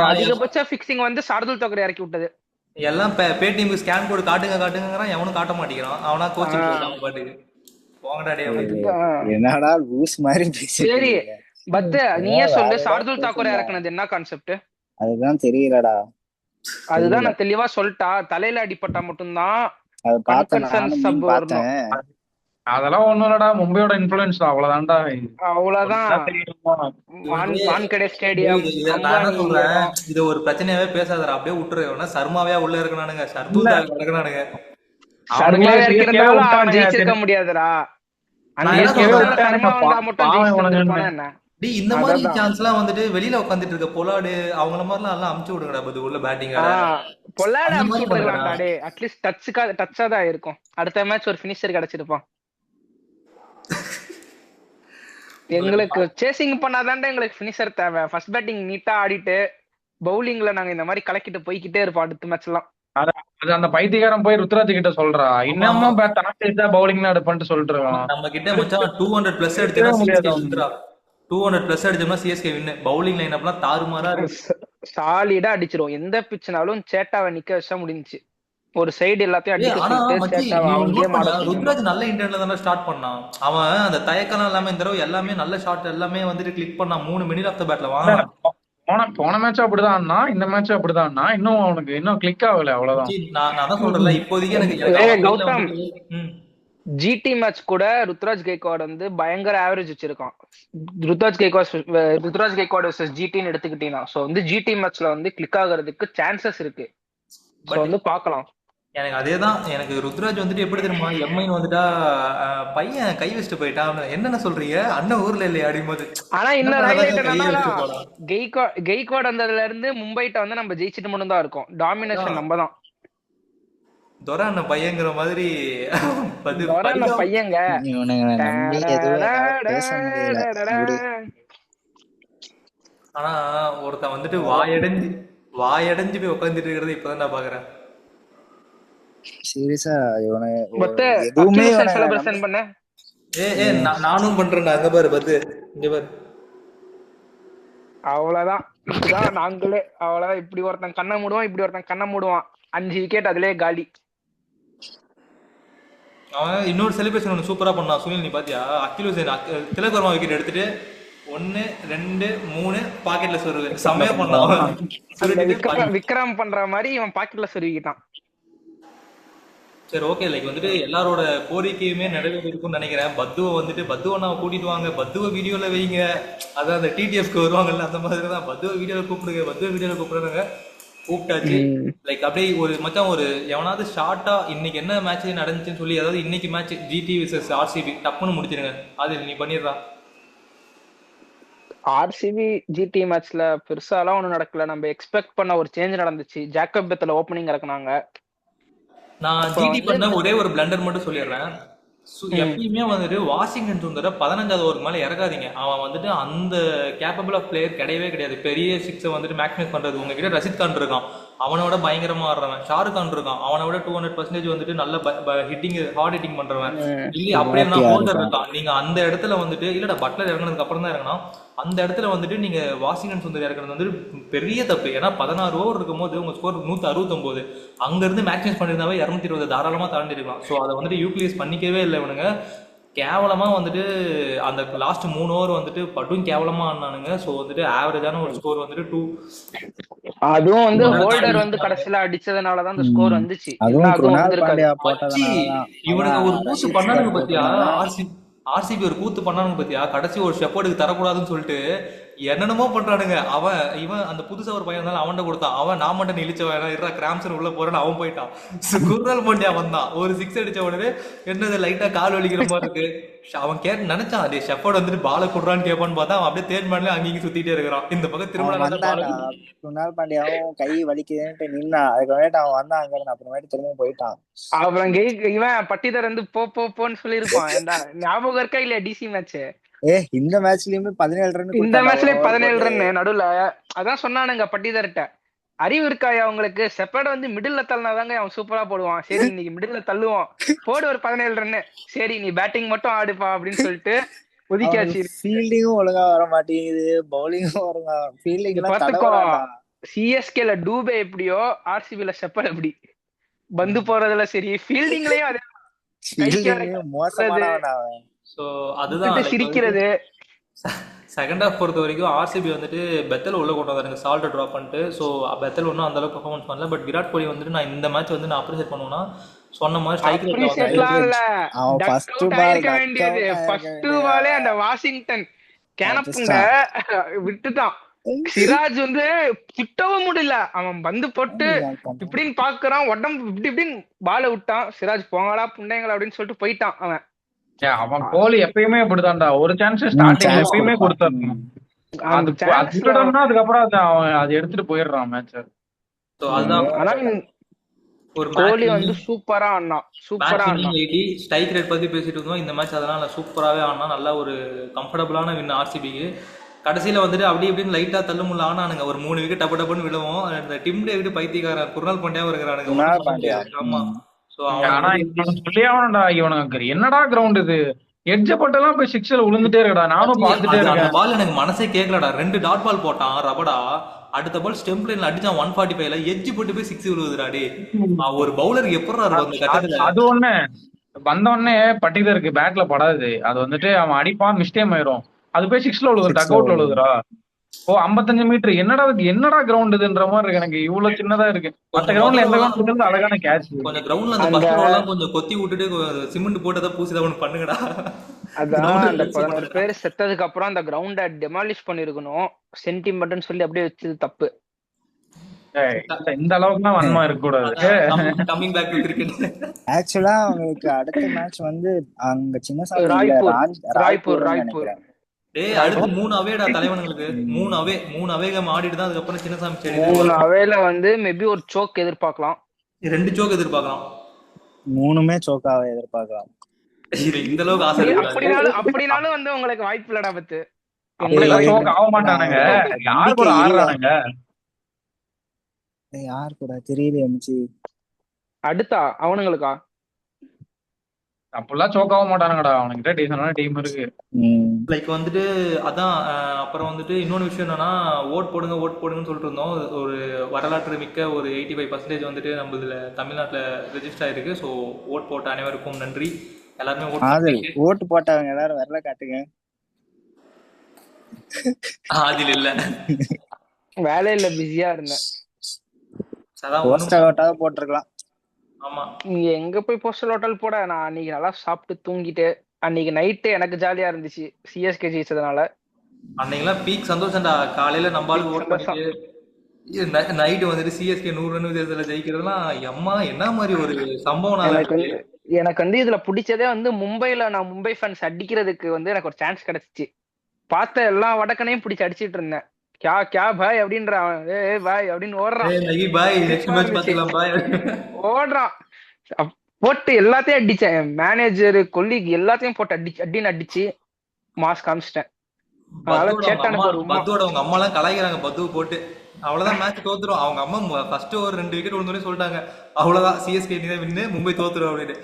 அதிகபட்ச பிக்சிங் வந்து சார்துல் தோக்கரை இறக்கி விட்டது. எல்லாம் பேடிஎம்க்கு ஸ்கேன் கோட் காட்டுங்கிறான். எவனும் காட்ட மாட்டேங்கிறான். அவனா கோச்சிங் போறான் பாட்டுக்கு. போங்கடா டேய் என்னடா லூஸ் மாதிரி பேசிட்டு சரி இருக்கீங்க. பத்து நீயே சொல்லு சார்துல் தாக்கூரை இறக்குனது என்ன கான்செப்ட்? அதுதான் தெரியலடா. அதுதான் நான் தெளிவா சொல்லிட்டா. தலையில அடிப்பட்டா மட்டும்தான் அது பார்த்தேன் concussion நானும் sub பார்த்தேன். அதெல்லாம் ஒண்ணும் இல்லடா. மும்பையோட இன்ஃபுளுன்ஸ் அவ்வளவுதான்டா. அவ்வளவுதான். வான்கடே ஸ்டேடியம் நான் என்ன சொல்றேன் இது ஒரு பிரச்சனையாவே பேசாதடா. அப்படியே விட்டுரு. சர்மாவே உள்ள இருக்கனானுங்க சர்துல் இருக்கனானுங்க. சர்மாவே இருக்கிறதால அவன் ஜெயிச்சிருக்க முடியாதுடா. இந்த மாதிரி சான்ஸ் எல்லாம் வந்துட்டு வெளியில உட்காந்துட்டு இருக்க பொலாடு அவங்கள மாதிரிலாம் எல்லாம் அமுச்சு விடுங்கடா. அது உள்ள பேட்டிங் பொல்லாட அமுச்சு விட்டுருக்கலாம்டா. டே அட்லீஸ்ட் டச்சா தான் இருக்கும். அடுத்த மேட்ச் ஒரு ஃபினிஷர் கிடைச்சிருப்பான். எங்களுக்கு சேசிங் பண்ணாதான்டா எங்களுக்கு ஃபினிஷர் தேவை. ஃபர்ஸ்ட் பேட்டிங் நீட்டா ஆடிட்டு பவுலிங்ல நாங்க இந்த மாதிரி கலக்கிட்டு போய்கிட்டே இருப்போம் அடுத்த மேட்ச் எல்லாம். அது அந்த பைத்தியக்காரன் போய் ருத்ராஜ் கிட்ட சொல்றா. இன்னமும் தனக்கு பவுலிங் தான் எடுப்பான்னு சொல்லிட்டு இருக்கான். நம்ம கிட்ட மச்சான் 200+ அடிச்சா CSK வின்ரா. 200+ அடிச்சோம்னா CSK வின். பவுலிங் லைன் அப்லாம் தாறுமாறா இருக்கு. சாலிடா அடிச்சிரும். எந்த பிட்ச்னாலும் சேட்டாவை நிக்க வச்சா முடிஞ்சுச்சு. ஒரு சைடு எல்லாத்தையும் அடிச்சு. ருத்ராஜ் நல்ல இன்டர்ன்ல தான ஸ்டார்ட் பண்ணான். அவன் அந்த தயக்கம் எல்லாமே இந்த தடவை எல்லாமே நல்ல ஷாட் எல்லாமே வந்துட்டு கிளிக் பண்ணான். 3 மினிட் ஆஃப் த பேட்ல வாங்கினான். போன மேட்ச் அப்படிதான். இந்த மேட்ச் அப்படிதான். இன்னும் அவனுக்கு இன்னும் கிளிக் ஆகல. அவ்வளவுதான். நான் அதான் சொல்றேன் இப்போதைக்கு எனக்கு கௌதம் ஜிடி மேட்ச் கூட ருத்ராஜ் கைக்வாட் வந்து பயங்கர ஆவரேஜ் வச்சிருக்கான். ருத்ராஜ் கைக்வாட் வர்சஸ் ஜிடின்னு எடுத்துக்கிட்டீங்கன்னா சோ வந்து ஜிடி மேட்ச்ல வந்து கிளிக் ஆகுறதுக்கு சான்சஸ் இருக்கு. வந்து பாக்கலாம். எனக்கு அதேதான். எனக்கு ருத்ராஜ் வந்துட்டு எப்படி தெரியுமா எம்ஐன்னு வந்துட்டா பையன் கை வச்சுட்டு போயிட்டான். என்னென்ன சொல்றீங்க அண்ணன் ஊர்ல இல்லையா அப்படிங்கும்போது. ஆனா இன்னும் கெய்க்வாட் வந்ததுல இருந்து மும்பைட்ட வந்து நம்ம ஜெயிச்சிட்டு மட்டும் தான் இருக்கோம். டாமினேஷன் நம்ம தான். தொரா அண்ணன் பையங்கிற மாதிரி பையங்க. ஆனா ஒருத்தன் வந்துட்டு வாயடைஞ்சு போய் உட்காந்துட்டு இருக்கிறது இப்பதான் நான் பாக்குறேன். சீரியஸா எதுவுமே செலிப்ரேஷன் பண்ண நானும் பண்றேன்டா. அங்க பாரு பத்து இங்க பாரு. அவ்வளவுதான். இதுதான் நாங்களே. அவ்வளவுதான். இப்படி ஒருத்தன் கண்ணை மூடுவான் இப்படி ஒருத்தன் கண்ணை மூடுவான். 5 விக்கெட் அதுலயே காலி. அவன் இன்னொரு செலிப்ரேஷன் ஒன்று சூப்பரா பண்ணான். சுனில் நீ பாத்தியா? அகில் ஹுசைன் திலக் வர்மா விக்கெட் எடுத்துட்டு 1 2 3 பாக்கெட்ல சொருவு செமையா பண்ணலாம். அந்த சுருட்டிட்டு விக்ரம் பண்ற மாதிரி இவன் பாக்கெட்ல சொருகிட்டான். சரி ஓகே, லைக் வந்துட்டு எல்லாரோட கோரிக்கையுமே நிறைவேறிருக்கும்னு நினைக்கிறேன். பத்துவை வந்துட்டு பத்துவை நான் கூட்டிட்டு வாங்க, பத்துவை வீடியோல வைங்க. அதான் அந்த டிடிஎஃப்க்கு வருவாங்கல்ல அந்த மாதிரி தான், பத்துவை வீடியோல கூப்பிடுங்க, பத்துவை வீடியோல கூப்பிடுறாங்க. கூப்பிட்டாச்சு. லைக் அப்படியே ஒரு மச்சான் ஒரு எவனாவது ஷார்ட்டா இன்னைக்கு என்ன மேட்ச் நடந்துச்சுன்னு சொல்லி, அதாவது இன்னைக்கு மேட்ச் ஜிடி விசஸ் ஆர்சிபி டப்புன்னு முடிச்சிருங்க. அது நீ பண்ணிடுறா. ஆர்சிபி ஜிடி மேட்ச்ல பெருசாலாம் ஒண்ணும் நடக்கல. நம்ம எக்ஸ்பெக்ட் பண்ண ஒரு சேஞ்ச் நடந்துச்சு. ஜாக்கப் பெத்தல ஓப்பனிங் இறக்குனாங்க. நான் ஜிடி பண்ண ஒரே ஒரு பிளண்டர் மட்டும் சொல்லிடுறேன். எப்பயுமே வந்துட்டு வாஷிங்டன் சுந்தர 15வது ஓவருக்கு மேல இறக்காதீங்க. அவன் வந்துட்டு அந்த கேப்பபிள் ஆஃப் பிளேயர் கிடையவே கிடையாது. பெரிய சிக்ஸை வந்துட்டு மேக்ஸிமைஸ் பண்றது. உங்ககிட்ட ரஷித் கான் இருக்கான், அவனோட பயங்கரமா ஆடுறவன். ஷாருக் கான் இருக்கான், அவனோட 200% வந்துட்டு நல்ல ஹிட்டிங் ஹார்ட் ஹிட்டிங் பண்றவன். இல்ல அப்படியே ஹோல்டர் இருக்கான். நீங்க அந்த இடத்துல வந்துட்டு இல்லடா பட்லர் இறங்கினதுக்கு அப்புறம் தான் இறங்கணும். அந்த இடத்துல வந்துட்டு நீங்க வாஷிங்டன் சுந்தர் இறக்குறது வந்துட்டு பெரிய தப்பு. ஏன்னா 16 ஓவர் இருக்கும் போது உங்க ஸ்கோர் 169, அங்க இருந்து மேக்ஸிமைஸ் பண்ணிருந்தாவே 220 தாராளமா தாண்டி இருக்கலாம். ஸோ அதை வந்துட்டு யூட்டிலைஸ் பண்ணிக்கவே இல்லை இவனுங்க. கேவலமா வந்துட்டு அந்த லாஸ்ட் 3 ஓவர் வந்துட்டு பட்டும் கேவலமா ஆனானுங்க. ஸோ வந்துட்டு ஆவரேஜான ஒரு ஸ்கோர் வந்துட்டு 2. அதுவும் வந்து ஹோல்டர் வந்து கடைசியில அடிச்சதுனாலதான் அந்த ஸ்கோர் வந்துச்சு. அதுவும் அதுவும் குருணால் வந்திருக்காது. பாண்டியா போட்டதுனாலதான். இவனுங்க ஒரு கூத்து ரஷீத் பண்ணானுங்க கான் பத்தியா, போட்டதுனால ஆர்சிபி ஒரு கூத்து பண்ணானுங்க பத்தியா, கடைசி ஒரு ஷெப்பர்டுக்கு தரக்கூடாதுன்னு சொல்லிட்டு என்னென்னமோ பண்றானுங்க. இவன் அந்த புதுசா ஒரு பையன் இருந்தாலும் அவன்கிட்ட கொடுத்தான். அவன் நான் மட்டும் இழிச்ச வேணாம் இருறா கிராம்சன் உள்ள போறேன்னு அவன் போயிட்டான். குர்னால் பாண்டியா வந்தான், ஒரு 6 அடிச்ச உடனே என்னது லைட்டா கால் வலிக்கிற மாதிரி இருக்கு. அவன் நினைச்சான் அதே ஷெப்பர்ட் வந்துட்டு பால குடுறான்னு கேட்பான்னு பார்த்தா அவன் அப்படியே தேன் பண்ணல அங்கேயும் சுத்திட்டே இருக்கிறான். இந்த பக்கம் அவன் வந்தாடா, குருணால் பாண்டியாவும் கை வலிக்குதுன்ட்டு நின்னா. அதுக்கு அவன் வந்தான் அங்க இருந்து, அப்புறமேட்டு திரும்ப போயிட்டான். அப்புறம் இவன் பட்டிதர் வந்து போன்னு சொல்லிருப்பான். ஞாபகம் இருக்கா இல்லையா டிசி மேட்ச்? இந்த மேட்ச்லயுமே 17 ரன். இந்த மேட்ச்லயே 17 ரன் நடுவுல. அதான் சொன்னானுங்க பட்டிதர்கிட்ட, அறிவு இருக்காயா உங்களுக்கு? செப்பேட வந்து மிடில்ல தள்ளினாதாங்க அவன் சூப்பரா போடுவான். சரி இன்னைக்கு மிடில்ல தள்ளுவோம், போடு ஒரு 17 ரன்னு. சரி நீ பேட்டிங் மட்டும் ஆடுப்பா அப்படின்னு சொல்லிட்டு ஒதுக்கியாச்சு. ஃபீல்டிங்கும் ஒழுங்கா வர மாட்டேங்குது, பவுலிங்கும் ஒழுங்கா. ஃபீல்டிங் சிஎஸ்கேல டூபே எப்படியோ, ஆர்சிபில செப்பேட் எப்படி பந்து போறதுல சரி, ஃபீல்டிங்லயும் அதே மோசமானவன் அவன். ஸோ அதுதான் சிரிக்கிறது. செகண்ட் ஹாஃப் பொறுத்த வரைக்கும் ஆர்சிபி வந்துட்டு பெத்தல் உள்ள கொண்டு வந்தாருங்க, சால்ட்டை ட்ராப் பண்ணிட்டு. ஸோ பெத்தல் ஒன்றும் அந்த அளவுக்கு பர்ஃபார்மன்ஸ் பண்ணல. பட் விராட் கோலி வந்துட்டு நான் இந்த மேட்ச் வந்து நான் அப்ரிஷியேட் பண்ணுவேன்னா, சொன்ன மாதிரி ஸ்ட்ரைக் ரேட்ல அந்த வாஷிங்டன் கேனப்புங்க விட்டுட்டான். சிராஜ் வந்து சுட்டவும் முடியல. அவன் பந்து போட்டு இப்படின்னு பாக்குறான், உடம்பு இப்படி இப்படின்னு பால விட்டான். சிராஜ் போங்களா புண்டைங்களா அப்படின்னு சொல்லிட்டு போயிட்டான். அவன் கோலி எப்பயுமே இப்படிதான்டா, ஒரு சான்ஸ் ஸ்டார்டிங் எப்பயுமே கொடுத்துடணும். அதுக்கப்புறம் அவன் அதை எடுத்துட்டு போயிடுறான் மேட்ச். கோலி வந்து சூப்பரா ஆனா ஸ்ட்ரைக் ரேட் பத்தி பேசிட்டு இருந்தோம். இந்த மேட்ச் அதனால சூப்பராவே ஆனா, நல்ல ஒரு கம்ஃபர்டபுளான வின் ஆர்சிபிக்கு. கடைசியில வந்துட்டு அப்படி இப்படின்னு லைட்டா தள்ளுமுள்ள ஆனானுங்க. ஒரு 3 விக்கெட் டப்பு டப்புன்னு விழுவோம். இந்த டிம் டேவிட் பைத்தியக்காரன் குர்னால் பாண்டியாவும் இருக்கிறானுங்க. ஆமா, இவனுக்கு என்னடா கிரவுண்ட் இது, எட்ஜ பட்டெல்லாம் போய் 6ல விழுந்துட்டே இருக்கடா. நானும் பாத்துட்டே இருக்கேன். பால் எனக்கு மனசே கேட்கலடா. 2 டாட் பால் போட்டான் ரபடா. அடுத்த பால் ஸ்டெம்ப் லைன்ல அடிச்சான் 145ல, எட்ஜ் போட்டு போய் 6 விழுவுதுடாடி. ஒரு பவுலருக்கு எப்படா இருக்கும்? அது ஒண்ணு வந்த உடனே பட்டிதருக்கு பேட்ல படாது. அது வந்துட்டு அவன் அடிப்பான், மிஸ்டேக் ஆயிரும். அது போய் 6ல விழுகுது, டக் அவுட்ல விழுகுதுடா. 55 மீட்டர் என்னடா கிரவுண்ட் இதுன்ற மாதிரி இருக்கு எனக்கு. இவ்வளவு சின்னதா இருக்கு. மத்த கிரவுண்ட்ல எந்த கிரவுண்ட் இருக்கு அழகான கேட்ச். கொஞ்சம் கிரவுண்ட்ல அந்த பஸ்டர் எல்லாம் கொஞ்சம் கொத்தி விட்டுட்டு சிமெண்ட் போட்டதை பூசிதான் ஒண்ணு பண்ணுங்கடா. அதான் அந்த 11 பேர் செத்ததுக்கு அப்புறம் அந்த கிரவுண்ட டெமாலிஷ் பண்ணிருக்கணும். சென்டிமெண்ட்னு சொல்லி அப்படியே வச்சது தப்பு. இந்த அளவுக்கு வன்மா இருக்க கூடாது. Coming back to cricket. ஆக்சுவலா அவங்களுக்கு அடுத்த மேட்ச் வந்து அங்க சின்னசாமி ராய்ப்பூர் டேய் அடுத்து 3 அவேடா தலைவனுங்களுக்கு. 3 அவேகம் ஆடிட்டு தான் அதுக்கப்புறம் சின்னசாமி ஸ்டேடியம். 3 அவேல வந்து மேபி ஒரு சோக் எதிர்பார்க்கலாம், 2 சோக் எதிர்பார்க்கலாம், 3மே சோக்காவை எதிர்பார்க்கலாம். இந்த அளவுக்கு ஆசை அப்படினாலும் வந்து உங்களுக்கு வாய்ப்பு இல்லடா. பத்து சோக் ஆக மாட்டானுங்க. யார் கூட ஆடுறானுங்க? யார் கூட தெரியல எம்ஜி. அடுத்தா அவனுங்களுக்கா அப்பெல்லாம் சோக்காக மாட்டானுங்கடா. அவனுக்கிட்ட டீசன்டான டீம் இருக்கு. லைக் வந்துட்டு அதான். அப்புறம் வந்துட்டு இன்னொன்று விஷயம் என்னன்னா, ஓட் போடுங்கன்னு சொல்லிட்டு இருந்தோம். ஒரு வரலாற்று மிக்க ஒரு 85% வந்துட்டு நம்ம இதுல தமிழ்நாட்டில் ரெஜிஸ்டர் ஆயிருக்கு. ஸோ ஓட் போட்ட அனைவருக்கும் நன்றி. எல்லாருமே ஓட்டு போட்டவங்க எல்லாரும் வரல காட்டுங்க. ஆதில் இல்ல. வேலையில பிஸியா இருந்தேன். அதான் ஒண்ணும் போஸ்டர் ஓட்டாவது போட்டிருக்கலாம். ஆமா. நீங்க எங்க போய் போஸ்டல் ஹோட்டல் போட, நான் அன்னைக்கு நல்லா சாப்பிட்டு தூங்கிட்டு அன்னைக்கு நைட்டு எனக்கு ஜாலியா இருந்துச்சு சிஎஸ்கே ஜெயிச்சதுனால. அன்னைக்கெல்லாம் பீக் சந்தோஷம்டா. காலையில நம்ம ஆளுக்கு ஓட் சந்தோஷம். பண்ணிட்டு நைட்டு வந்துட்டு சிஎஸ்கே 100 ரன் வித்தியாசத்துல ஜெயிக்கிறதுலாம் அம்மா என்ன மாதிரி ஒரு சம்பவம் எனக்கு நடந்துச்சு. வந்து எனக்கு வந்து இதுல பிடிச்சதே வந்து மும்பைல நான் மும்பை ஃபேன்ஸ் அடிக்கிறதுக்கு வந்து எனக்கு ஒரு சான்ஸ் கிடைச்சிச்சு. பார்த்த எல்லா வடக்கனையும் பிடிச்சி அடிச்சிட்டு இருந்தேன். கியா கியா பாய் அப்படின்ற ஏ பாய் அப்படின்னு ஓடுறான். ஏய் நகி பாய் நெக்ஸ்ட் சிரிப்பா மேட்ச் இருந்துச்சு. பாத்துக்கலாம் பாய். ஓடுறான். போட்டு எல்லாத்தையும் அடிச்சேன். மேனேஜர் கொல்லிக் எல்லாத்தையும் போட்டு அடின்னு அடிச்சு மாஸ் காமிச்சிட்டேன். அதனால பத்துவோட அவங்க அம்மா சேட்டானுக்கு ஒரு உமா. பத்துவோட அவங்க அம்மா எல்லாம் கலாய்க்கிறாங்க பத்துவை போட்டு. அவ்வளவுதான் மேட்ச் தோத்துரும். அவங்க அம்மா ஃபர்ஸ்ட் ஒரு 2 விக்கெட் விழுந்தோடனே சொல்லிட்டாங்க அவ்வளவுதான் சிஎஸ்கே நீ தான் வின்னு, மும்பை தோத்துரும் அப்படின்னு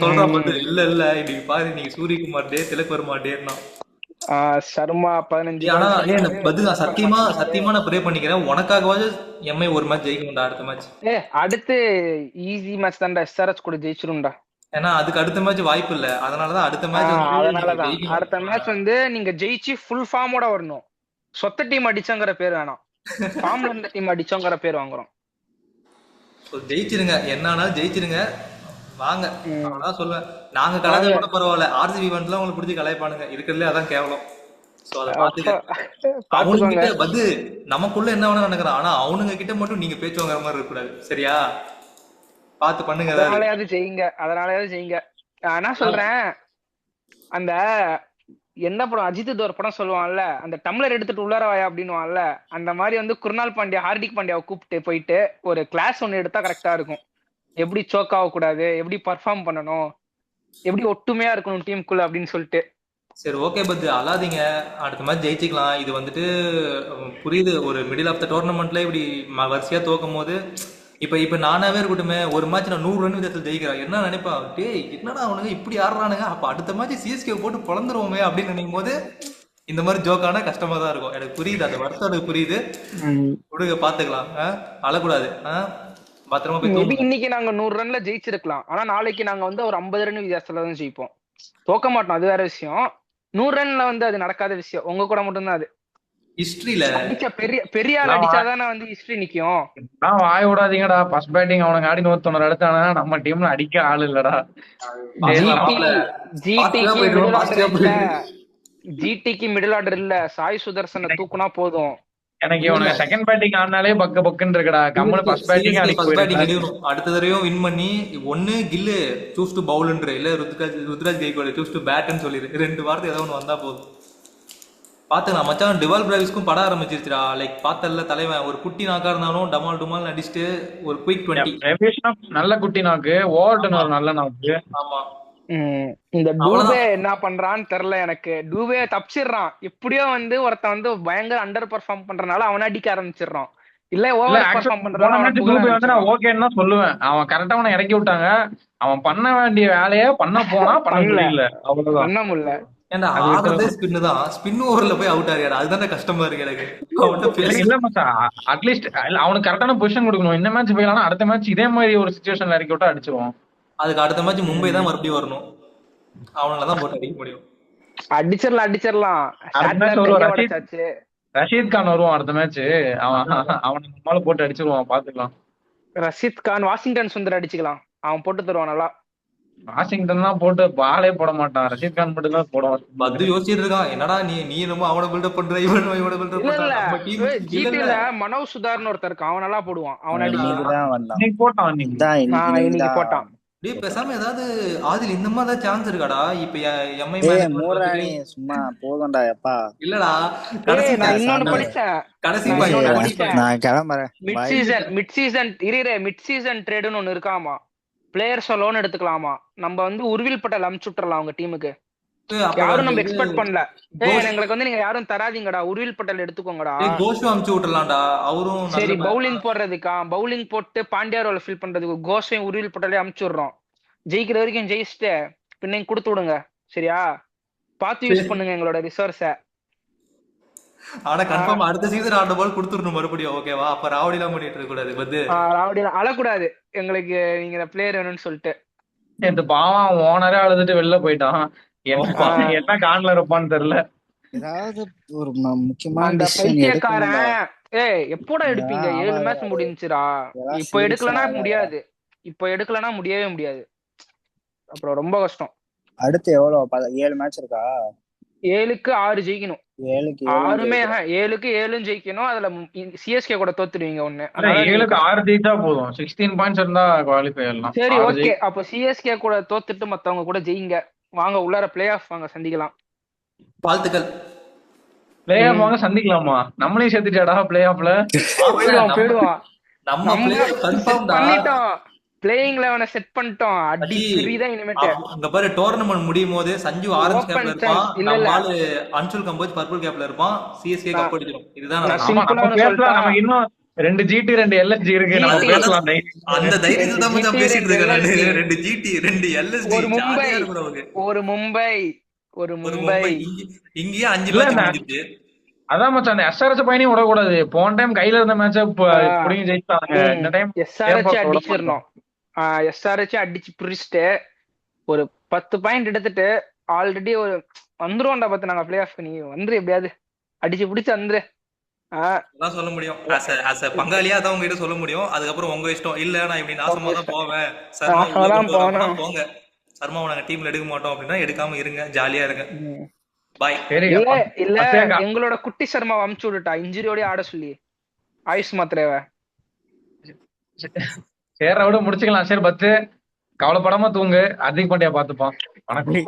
சொல்றான் பத்து. இல்ல இன்னைக்கு பாரு இன்னைக்கு சூரியகுமார் டே, திலக் வர்மா டேன்னா. சர்மா 15 ஆனா runs அடிச்சாரு. பத்து நான் சத்தியமா நான் ப்ரே பண்ணிக்கிறேன் உனக்காகவாவது எம்ஐ ஒரு மேட்ச் ஜெயிக்கணும்டா அடுத்த மேட்ச். அடுத்து ஈஸி மேட்ச் தான்டா, எஸ்ஆர்எச் கூட ஜெயிச்சிரும்டா. ஏன்னா அதுக்கு அடுத்த மேட்ச் வாய்ப்பு இல்ல. அதனாலதான் அடுத்த மேட்ச் வந்து அதனாலதான் ஜெயிக்கணும். அடுத்த மேட்ச் வந்து நீங்க ஜெயிச்சு ஃபுல் ஃபார்மோட வரணும். சொத்த டீம் அடிச்சோங்கிற பேர் வேணாம், ஃபார்ம்ல இருந்த டீம் அடிச்சோங்கிற பேர் வாங்குறோம். ஜெயிச்சிருங்க, என்னன்னாலும் ஜெயிச்சிருங்க வாங்க. அதான் சொல்லுவேன். நாங்க கலாய்ச்சா கூட பரவாயில்ல, ஆர்சிபி வந்துலாம் உங்களுக்கு பிடிச்சி கலாய்ப்பானுங்க, இருக்கிறதுலே அதான் கேவலம். சோ அதை பாத்துக்க. அவனுங்க கிட்ட வந்து நமக்குள்ள என்ன வேணா நடக்கிறான், ஆனா அவனுங்க கிட்ட மட்டும் நீங்க பேச்சு வாங்குற மாதிரி இருக்க கூடாது, சரியா? பாத்து பண்ணுங்க. அதனாலயாவது செய்யுங்க. நான் என்ன சொல்றேன், அந்த என்ன படம் அஜித் ஒரு படம் சொல்லுவான்ல, அந்த டம்ளர் எடுத்துட்டு உள்ளார வாயா அப்படின்னுவான்ல, அந்த மாதிரி வந்து குருநாள் பாண்டியா ஹார்திக் பாண்டியாவை கூப்பிட்டு போயிட்டு ஒரு கிளாஸ் ஒன்னு எடுத்தா கரெக்டா இருக்கும். எப்படி சோக் ஆகக்கூடாது, எப்படி பர்ஃபார்ம் பண்ணணும், எப்படி ஒட்டுமையா இருக்கணும் டீமுக்குள்ள அப்படின்னு சொல்லிட்டு. சரி ஓகே பத்து அழாதீங்க, அடுத்த மேட்ச் ஜெயிச்சுக்கலாம். இது வந்துட்டு புரியுது, ஒரு மிடில் ஆஃப் த டோர்னமெண்ட்ல இப்படி வரிசையா தோக்கும் போது இப்ப நானாவே இருக்கட்டுமே, ஒரு மேட்ச் நான் 100 ரன் விதத்தில் ஜெயிக்கிறேன், என்ன நினைப்பா, டே என்னடா அவனுங்க இப்படி ஆடுறானுங்க, அப்ப அடுத்த மேட்ச் சிஎஸ்கே போட்டு பொழந்துருவோமே அப்படின்னு நினைக்கும் போது இந்த மாதிரி ஜோக்கான கஷ்டமா தான் இருக்கும். எனக்கு புரியுது, அந்த வருத்தம் எனக்கு புரியுது. விடுங்க பாத்துக்கலாம், அழக்கூடாது, பத்திரமா போய். இன்னைக்கு நாங்க 100 ரன்ல ஜெயிச்சிருக்கலாம், ஆனா நாளைக்கு நாங்க வந்து ஒரு 50 ரன் வித்தியாசத்துல தான் ஜெயிப்போம், தோக்க மாட்டோம், அது வேற விஷயம். 100 ரன்ல வந்து அது நடக்காத விஷயம், உங்க கூட மட்டும்தான் அது. ஹிஸ்டரியில பெரிய ஆள் அடிச்சாதானே வந்து ஹிஸ்டரி நிக்கும். வாய விடாதீங்கடா, ஃபர்ஸ்ட் பேட்டிங் அவனுக்கு ஆடி 190 எடுத்தானா நம்ம டீம்ல அடிக்க ஆள் இல்லடா. ஜிடிக்கு மிடில் ஆர்டர் இல்ல, சாய் சுதர்சனை தூக்குனா போதும். எனக்கு இவனுக்கு செகண்ட் பேட்டிங் ஆடினாலே பக்குன்னு இருக்குடா. கம்முனு ஃபர்ஸ்ட் பேட்டிங் அடிக்கணும். அடுத்த தடவையும் வின் பண்ணி ஒன்னு கில்லு சூஸ் டு பவுல்ன்ற, இல்ல ருத்ராஜ் கைக்வாட் சூஸ் டு பேட்னு சொல்லிடு, 2 வார்த்தை ஏதோ ஒன்று வந்தா போதும். பாத்துக்கலாம் மச்சான். டிவால் பிராவிஸ்க்கும் படம் ஆரம்பிச்சிருச்சுடா. லைக் பார்த்தல்ல தலைவன், ஒரு குட்டி நாக்கா இருந்தாலும் டமால் டுமால் அடிச்சுட்டு ஒரு குயிக் 20. நல்ல குட்டி நாக்கு, ஓவர்டன் ஒரு நல்ல நாக்கு. ஆமா. இந்த டூபே என்ன பண்றான்னு தெரியல எனக்கு. டூபே தப்பிச்சிடுறான் எப்படியோ, வந்து ஒருத்தன் வந்து பயங்கர அண்டர் பெர்ஃபார்ம் பண்றதுனால அவனை அடிக்க ஆரம்பிச்சிடறான். இல்ல ஓவர் பெர்ஃபார்ம் பண்றதுனால நான் ஓகேன்னு தான் சொல்லுவேன். அவன் கரெக்டா அவனை இறக்கி விட்டாங்க, அவன் பண்ண வேண்டிய வேலையை பண்ண போனா பண்ண முடியல, அவ்வளவுதான் பண்ண முடியல. ஏன்டா ஆடுறதே ஸ்பின்னு தான், ஸ்பின் ஓவர்ல போய் அவுட் ஆறியாடா, அதுதானே கஷ்டமா இருக்கு எனக்கு. இல்ல மச்சான், அட்லீஸ்ட் அவனுக்கு கரெக்டான பொசிஷன் கொடுக்கணும். இந்த மேட்ச் போயிடலாம், அடுத்த மேட்ச் இதே மாதிரி ஒரு சிச்சுவேஷன்ல இறக்கி விட்டா அடிச்சிருவோம். அதுக்கு அடுத்த மேட்ச் மும்பை தான் மறுபடியும் வரணும், அவனாலதான் போட்டு அடிக்க முடியும். அடிச்சிடலாம். ரஷீத் கான் வருவான் அடுத்த மேட்ச், அவனை நம்மளால போட்டு அடிச்சிருவான், பாத்துக்கலாம். ரஷீத் கான் வாஷிங்டன் சுந்தர் அடிச்சுக்கலாம், அவன் போட்டு தருவான் நல்லா. வாஷிங்டன் தான் போட்டு பாலே போட மாட்டான், ரஷீத் கான் மட்டும் தான் போடுவான். பத்து யோசிச்சுட்டு இருக்கான், என்னடா நீ ரொம்ப அவனை பில்டப் பண்ற, இவனை பில்டப் பண்ற. மனோஜ் சுதார்னு ஒருத்தர் இருக்கான், அவன் நல்லா போடுவான், அவன் அடிச்சு போட்டான். டேய் பேசாம ஏதாவது ஆதில் இந்த மாதிரி தான் சான்ஸ் இருக்காடா? இப்ப எம்ஐ மூராணி சும்மா போகண்டா எப்பா. இல்லடா நான் இன்னொன்னு படிச்சேன், கடைசி நான் கிளம்புறேன். மிட் சீசன் ட்ரேடுன்னு ஒன்னு இருக்காமா, பிளேயர்ஸ் லோன் எடுத்துக்கலாமா. நம்ம வந்து உருவில் பட்டல் அனுப்பிச்சு விட்டுறலாம் அவங்க டீமுக்கு, யாரும் நம்ம எக்ஸ்பெக்ட் பண்ணல. எங்களுக்கு வந்து நீங்க யாரும் தராதீங்கடா, உருவில் பட்டல் எடுத்துக்கோங்கடா. கோஷு அனுப்பிச்சு விட்டுறலாம்டா, அவரும் சரி. பவுலிங் போடுறதுக்கா, பவுலிங் போட்டு பாண்டியா ரோல ஃபில் பண்றதுக்கு கோஷையும் உருவில் பட்டலே அனுப்பிச்சு விடுறோம். ஜெயிக்கிற வரைக்கும் ஜெயிச்சுட்டு பின்ன கொடுத்து விடுங்க, சரியா? பார்த்து யூஸ் பண்ணுங்க எங்களோட ரிசோர்ஸ. ஆனா கன்ஃபார்ம் அடுத்த சீசன் ஆட பால் கொடுத்துடணும் மறுபடியும், ஓகேவா? அப்ப ராவடி எல்லாம் பண்ணிட்டு இருக்க கூடாது, பத்து ராவடி அழக்கூடாது எங்களுக்கு, நீங்க பிளேயர் வேணும்னு சொல்லிட்டு. இந்த பாவம் ஓனரே அழுதுட்டு வெளில போயிட்டான், என்ன காண்ல இருப்பான்னு தெரியல. ஏதாவது ஒரு முக்கியமான அந்த டிசிஷன் எடுக்கணும்டா. பைத்தியக்காரன் எப்போடா எடுப்பீங்க? 7 மேட்ச் முடிஞ்சுடா. இதெல்லாம் இப்ப எடுக்கலனா சீரியஸா முடியாது. இப்ப எடுக்கலனா முடியவே முடியாது. அப்புறம் ரொம்ப கஷ்டம். அடுத்து எவ்வளவு 7 மேட்ச் இருக்கா? 7க்கு 6 ஜெயிக்கணும். 7க்கு 7 6மே 7க்கு 7 ஜெயிக்கணும். அதுல சிஎஸ்கே கூட தோத்துடுவீங்க ஒண்ணு. இல்ல அதனால நீங்க 7க்கு 6 ஜெயிச்சா போதும். 16 பாயிண்ட்ஸ் இருந்தா குவாலிஃபை எல்லாம். சரி 6 ஓகே. அப்ப சிஎஸ்கே கூட தோத்துட்டு மத்தவங்க கூட ஜெயிங்க. வாங்க உள்ளார பிளே ஆஃப் வாங்க, சந்திக்கலாம். வாழ்த்துக்கள். பிளே ஆஃப் வாங்க சந்திக்கலாமா? நம்மளையும் சேர்த்துட்டாடா பிளே ஆஃப்ல. போயிடுவோம். நம்ம பிளேயர் கன்ஃபார்ம்டா. பண்ணிட்டோம். பிளேயிங் 11 செட் பண்ணிட்டோம். அடி பிரிதான் இனிமேட்டு. அங்க பாரு, டோர்னமெண்ட் முடியும் போது சஞ்சு ஆரஞ்சு கேப்ல இருப்பான், நம்ம ஆளு அன்சுல் கம்போஜ் பர்பிள் கேப்ல இருப்பான். சிஎஸ்கே கப் அடிச்சிடும். இதுதான் நம்ம இன்னும் 2 GT 2 LSG இருக்கு. நம்ம பேசலாம். அந்த தைரியத்துல தான் மச்சான் பேசிட்டு இருக்கேன் நானு. 2 GT 2 LSG ஜாலியா இருக்கும் நமக்கு. ஒரு மும்பை இங்கேயே 5 மேட்ச் முடிஞ்சிச்சு. அதான் மச்சான், அந்த எஸ்ஆர்எச் பையனையும் விடக்கூடாது. போன டைம் கையில இருந்த மேட்ச புடிங்கி ஜெயிச்சாங்க. இந்த டைம் எஸ்ஆர்எச் அடிச்சிடணும். எஸ்ஆர்எச் அடிச்சு பிரிச்சுட்டு ஒரு 10 பாயிண்ட் எடுத்துட்டு ஆல்ரெடி ஒரு வந்துருவோம்டா. பார்த்து நாங்க பிளே ஆஃப் நீ வந்துரு, எப்படியாவது அடிச்சு பிடிச்சு வந்துரு. அதான் சொல்ல முடியும். பங்காளியா அதான் உங்ககிட்ட சொல்ல முடியும். அதுக்கப்புறம் உங்க இஷ்டம். இல்ல நான் இப்படி நாசமா தான் போவேன், போங்க சர்மாவை நாங்க டீம்ல எடுக்க மாட்டோம் அப்படின்னா எடுக்காம இருங்க, ஜாலியா இருங்க. பாய். இல்ல எங்களோட குட்டி சர்மாவை அமுச்சு விட்டுட்டா, இன்ஜுரியோடய ஆட சொல்லி ஆயுஷ் மாத்திரேவ. சரி விட முடிச்சுக்கலாம். சரி பத்து கவலைப்படாம தூங்கு. அதிக பாண்டியா பாத்துப்பான். வணக்கம்.